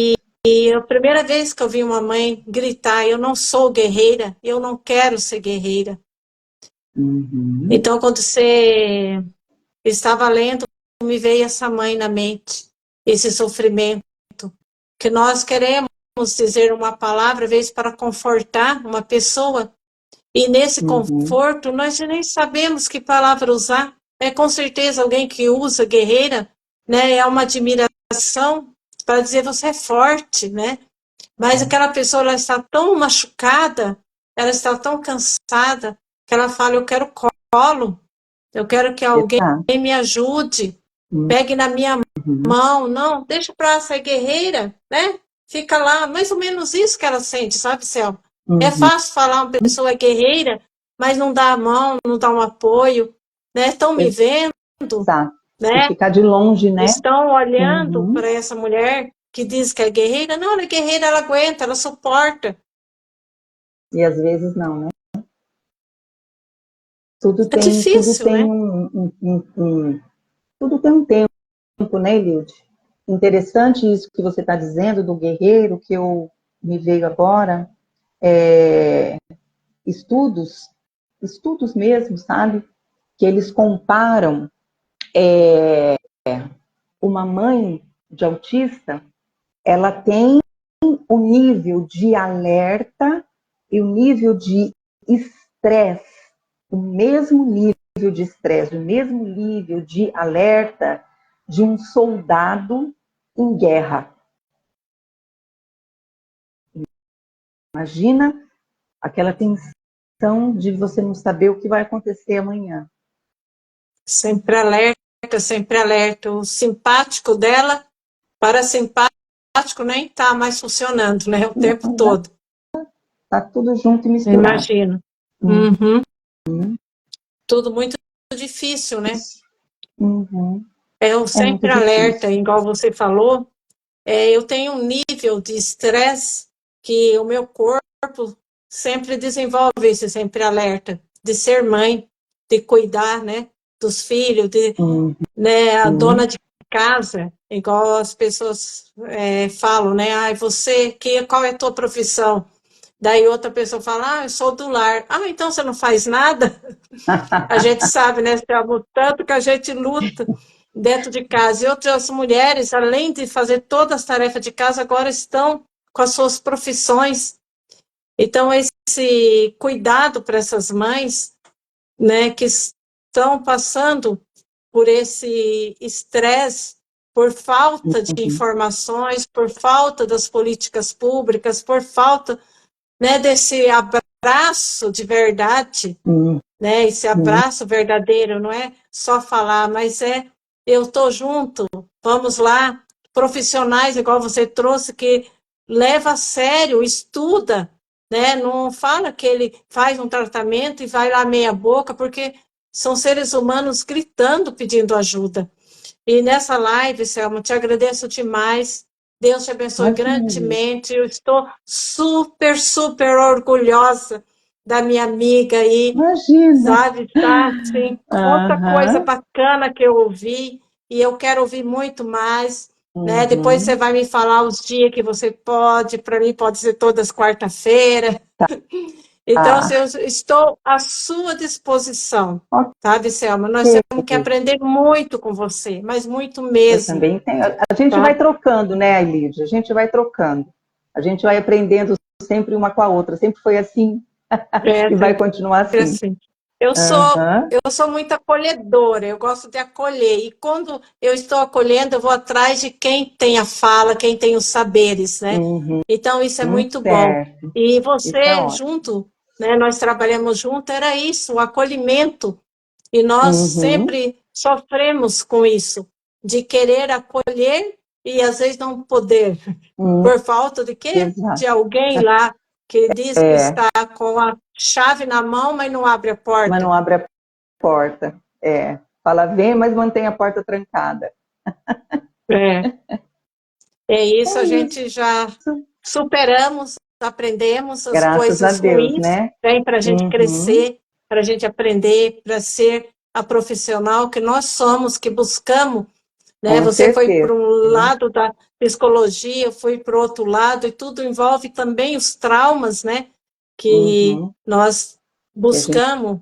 E a primeira vez que eu vi uma mãe gritar, eu não sou guerreira, eu não quero ser guerreira. Uhum. Então, quando você estava lendo, me veio essa mãe na mente, esse sofrimento, que nós queremos dizer uma palavra, às vezes, para confortar uma pessoa, e nesse Uhum. conforto nós nem sabemos que palavra usar. É com certeza alguém que usa guerreira, né? É uma admiração para dizer você é forte, né? Mas aquela pessoa ela está tão machucada, ela está tão cansada que ela fala eu quero colo, eu quero que alguém Exato. me ajude, pegue na minha Uhum. mão, não, deixa para ser guerreira, né? Fica lá, mais ou menos isso que ela sente, sabe, Céu? É Uhum. fácil falar uma pessoa é guerreira, mas não dá a mão, não dá um apoio, né? Estão me vendo, Exato. E né? ficar de longe, né? Estão olhando Uhum. para essa mulher que diz que é guerreira. Não, ela é guerreira, ela aguenta, ela suporta. E às vezes não, né? É Tudo difícil, tem né? tudo tem um tempo, né, Eliud? Interessante isso que você está dizendo do guerreiro, que eu me veio agora, é, estudos, estudos mesmo, sabe? Que eles comparam uma mãe de autista, ela tem o nível de alerta e o nível de estresse, o mesmo nível de estresse, o mesmo nível de alerta de um soldado em guerra. Imagina aquela tensão de você não saber o que vai acontecer amanhã. Sempre alerta, sempre alerta. O simpático dela, parasimpático, nem está mais funcionando, né? O tempo todo. Tá tudo junto e misturado. Imagino. Uhum. Tudo muito difícil, né? Uhum. É um sempre alerta, igual você falou. Eu tenho um nível de estresse que o meu corpo sempre desenvolve esse sempre alerta, de ser mãe, de cuidar, né, dos filhos, de, né, a dona de casa, igual as pessoas falam, né, qual é a tua profissão? Daí outra pessoa fala, eu sou do lar. Então você não faz nada? A gente sabe, né, o tanto que a gente luta dentro de casa. E outras mulheres, além de fazer todas as tarefas de casa, agora estão com as suas profissões. Então, esse cuidado para essas mães, né, que estão passando por esse estresse, por falta de informações, por falta das políticas públicas, por falta, né, desse abraço de verdade, né, esse abraço verdadeiro, não é só falar, mas eu estou junto, vamos lá, profissionais, igual você trouxe, que leva a sério, estuda, né, não fala que ele faz um tratamento e vai lá meia boca, porque são seres humanos gritando, pedindo ajuda. E nessa live, Selma, te agradeço demais, Deus te abençoe grandemente, eu estou super, super orgulhosa da minha amiga aí, sabe, tá, assim, outra coisa bacana que eu ouvi, e eu quero ouvir muito mais, né, depois você vai me falar os dias que você pode, para mim pode ser todas quarta-feira, então assim, eu estou à sua disposição, sabe, Selma, nós temos que aprender muito com você, mas muito mesmo. Eu também tenho, a gente vai trocando, né, Lídia, a gente vai trocando, a gente vai aprendendo sempre uma com a outra, sempre foi assim, e vai continuar assim. Eu sou muito acolhedora, eu gosto de acolher, e quando eu estou acolhendo, eu vou atrás de quem tem a fala, quem tem os saberes, né? Então, isso é muito bom. E você, junto, né, nós trabalhamos junto, era isso, o acolhimento, e nós sempre sofremos com isso, de querer acolher e às vezes não poder, por falta de quê? De alguém lá que diz que está com a chave na mão, mas não abre a porta. Mas não abre a porta. Fala, vem, mas mantém a porta trancada. É isso, a gente já superamos, aprendemos as Graças coisas a Deus, ruins, né? Vem para a gente crescer, para a gente aprender, para ser a profissional que nós somos, que buscamos, né? Você foi para um lado da psicologia, eu fui para o outro lado, e tudo envolve também os traumas, né? Que nós buscamos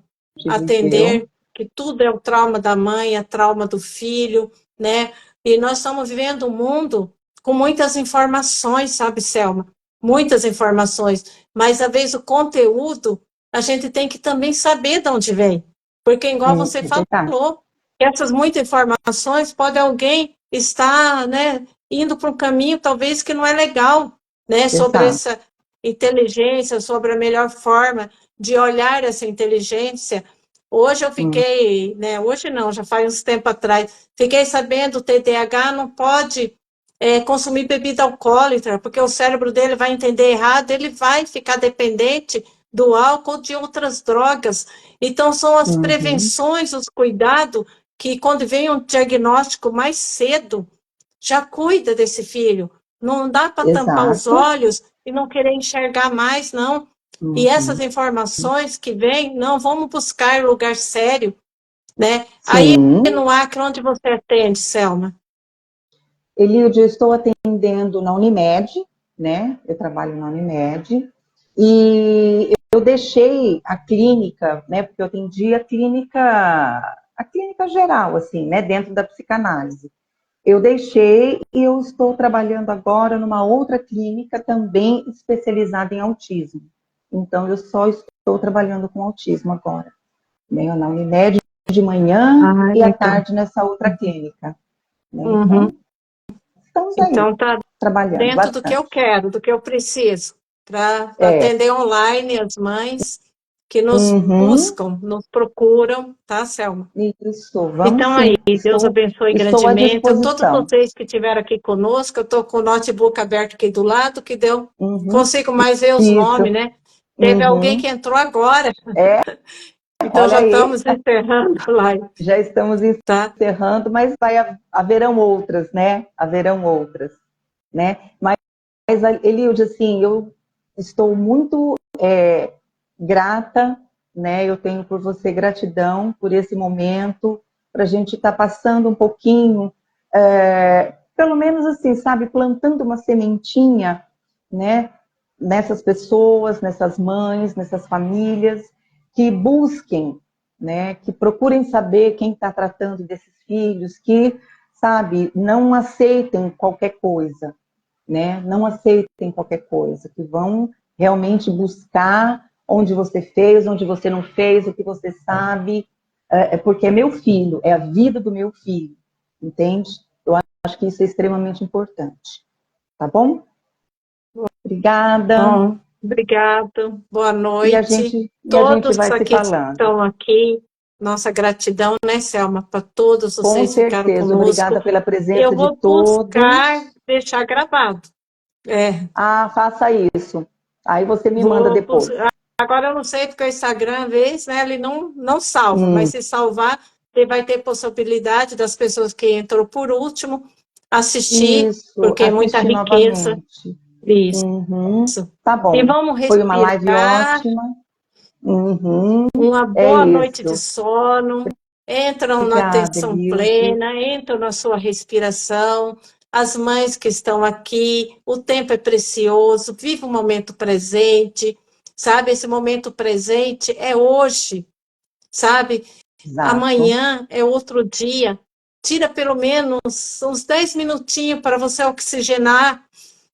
atender, que tudo é o trauma da mãe, é trauma do filho, né? E nós estamos vivendo um mundo com muitas informações, sabe, Selma? Muitas informações, mas às vezes o conteúdo a gente tem que também saber de onde vem, porque igual você falou, essas muitas informações pode alguém estar, né, indo para um caminho talvez que não é legal, né, sobre essa inteligência, sobre a melhor forma de olhar essa inteligência. Hoje eu fiquei, né, hoje não, já faz uns tempo atrás, fiquei sabendo que o TDAH não pode consumir bebida alcoólica, porque o cérebro dele vai entender errado, ele vai ficar dependente do álcool ou de outras drogas. Então, são as prevenções, os cuidados, que quando vem um diagnóstico mais cedo, já cuida desse filho. Não dá para tampar os olhos e não querer enxergar mais, não. E essas informações que vêm, não, vamos buscar lugar sério, né? Aí, no Acre, onde você atende, Selma? Elilde, eu estou atendendo na Unimed, né? Eu trabalho na Unimed. E eu deixei a clínica, né? Porque eu atendi a clínica geral, assim, né? Dentro da psicanálise. Eu deixei e eu estou trabalhando agora numa outra clínica também especializada em autismo. Então, eu só estou trabalhando com autismo agora. Venho na Unimed de manhã Ah, e à então. tarde nessa outra clínica. Né? Uhum. Então, estamos aí, Então, tá trabalhando dentro do que eu bastante. quero, do que eu preciso, para É, atender online as mães que nos uhum, buscam, nos procuram, tá, Selma? isso, vamos Então, aí, sim. Deus abençoe Estou à grandemente. A todos disposição. vocês que estiveram aqui conosco, eu estou com o notebook aberto aqui do lado, que deu, Uhum, consigo mais ver os nomes, isso. né? Teve alguém Uhum. que entrou agora, É, então olha já aí, estamos encerrando a live, já estamos tá? encerrando, mas haverão outras, né? Haverão outras, né? Mas, Eliud, assim, eu estou muito grata, né? Eu tenho por você gratidão por esse momento, para a gente estar passando um pouquinho, pelo menos assim, sabe, plantando uma sementinha, né? Nessas pessoas, nessas mães, nessas famílias, que busquem, né? Que procurem saber quem está tratando desses filhos, que, sabe, não aceitem qualquer coisa, né? Não aceitem qualquer coisa, que vão realmente buscar onde você fez, onde você não fez, o que você sabe, porque é meu filho, é a vida do meu filho, entende? Eu acho que isso é extremamente importante, tá bom? Obrigada, Bom, obrigado, boa e noite. a gente Todos vai se aqui que falando. estão aqui, nossa gratidão, né, Selma, para todos Com vocês que ficaram certeza, conosco. obrigada pela Eu presença de vou buscar todos. deixar gravado. É, Ah, faça isso. Aí você me manda vou depois. buscar. Agora eu não sei porque o Instagram, às vezes, né, ele não salva, mas Hum, se salvar, ele vai ter possibilidade das pessoas que entrou por último assistir, isso, porque é muita assistir riqueza. novamente. Isso. Uhum, tá E bom. vamos Foi uma live respirar. ótima. Uhum, Uma é boa noite de isso. sono, entram na Obrigada, atenção Eliude. plena, entram na sua respiração. As mães que estão aqui, o tempo é precioso, viva o momento presente, sabe? Esse momento presente é hoje, sabe? Exato. Amanhã é outro dia. Tira pelo menos uns 10 minutinhos para você oxigenar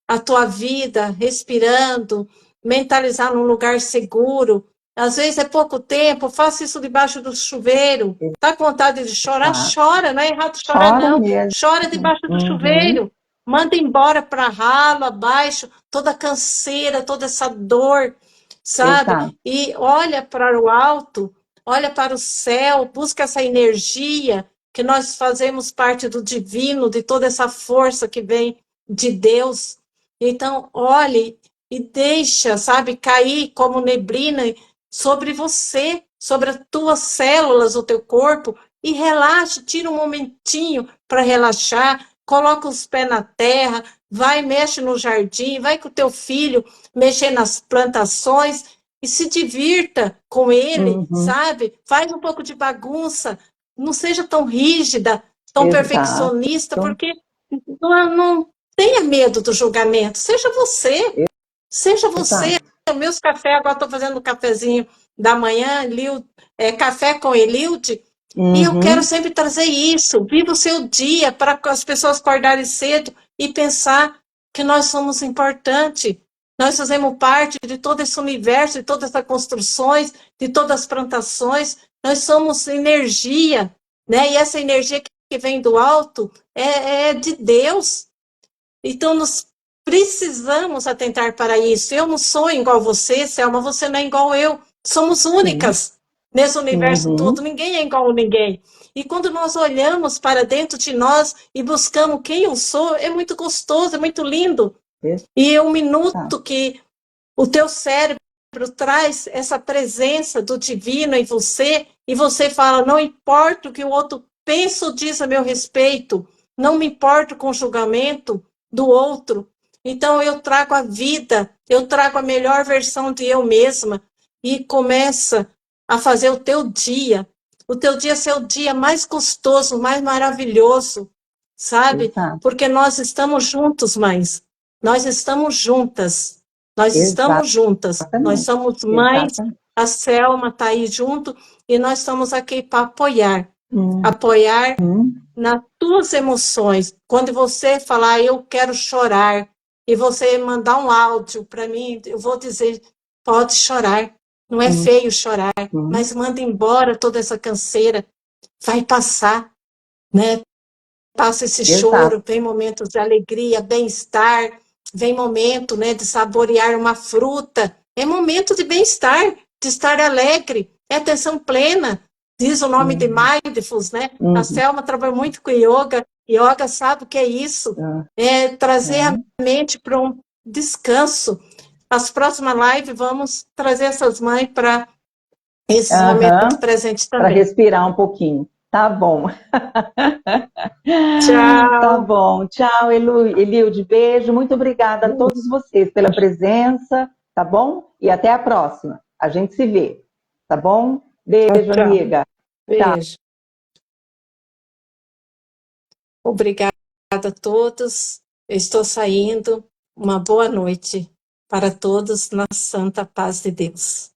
a tua vida, respirando, mentalizar num lugar seguro. Às vezes é pouco tempo, faça isso debaixo do chuveiro. Tá com vontade de chorar? Exato. Chora, não é errado chorar, Chora não. mesmo. Chora debaixo do Uhum, chuveiro. Manda embora para ralo, abaixo, toda a canseira, toda essa dor, sabe? exato. E olha para o alto, olha para o céu, busca essa energia, que nós fazemos parte do divino, de toda essa força que vem de Deus. Então, olhe e deixa, sabe, cair como neblina sobre você, sobre as tuas células, o teu corpo, e relaxa, tira um momentinho para relaxar, coloca os pés na terra, vai, mexe no jardim, vai com o teu filho mexer nas plantações e se divirta com ele, Uhum, sabe? Faz um pouco de bagunça, não seja tão rígida, tão exato. perfeccionista, porque não tenha medo do julgamento. Seja você. Seja você. Exato. Meus cafés, agora estou fazendo um cafezinho da manhã, café com Eliude, e eu quero Uhum, sempre trazer isso. Viva o seu dia para as pessoas acordarem cedo e pensar que nós somos importantes. Nós fazemos parte de todo esse universo, de todas essas construções, de todas as plantações. Nós somos energia, né? E essa energia que vem do alto é de Deus. Então, nós precisamos atentar para isso. Eu não sou igual você, Selma, você não é igual eu. Somos sim. únicas nesse universo todo, Uhum, ninguém é igual a ninguém. E quando nós olhamos para dentro de nós e buscamos quem eu sou, é muito gostoso, é muito lindo. E um exato. minuto que o teu cérebro traz essa presença do divino em você, e você fala, não importa o que o outro pensa ou diz a meu respeito, não me importo com o julgamento do outro. Então eu trago a vida, eu trago a melhor versão de eu mesma, e começa a fazer o teu dia ser o dia mais gostoso, mais maravilhoso, sabe? Exato. Porque nós estamos juntos, mães. Nós estamos juntas. Nós estamos juntas. Nós Exatamente. somos mães. Exatamente. A Selma está aí junto e nós estamos aqui para apoiar. Uhum, Apoiar nas tuas emoções. Quando você falar, eu quero chorar, e você mandar um áudio para mim, eu vou dizer, pode chorar. Não é Hum, feio chorar, hum. mas manda embora toda essa canseira. Vai passar, né? Passa esse Exato. choro, vem momentos de alegria, bem-estar, vem momento, né, de saborear uma fruta. É momento de bem-estar, de estar alegre, é atenção plena. Diz o nome de Uhum, Mindfulness, né? A uhum, Selma trabalha muito com yoga. Yoga sabe o que é isso? ah, É trazer a é. mente para um descanso. As próximas lives vamos trazer essas mães para esses momentos Aham, presentes para também. respirar um pouquinho. Tá bom. Tá Tchau. bom. Tchau, Elilde. Beijo. Muito obrigada a todos vocês pela presença, tá bom? E até a próxima. A gente se vê, tá bom? Tchau, Beijo, tchau. amiga. Tchau. Beijo. Obrigada a todos. Eu estou saindo. Uma boa noite para todos na santa paz de Deus.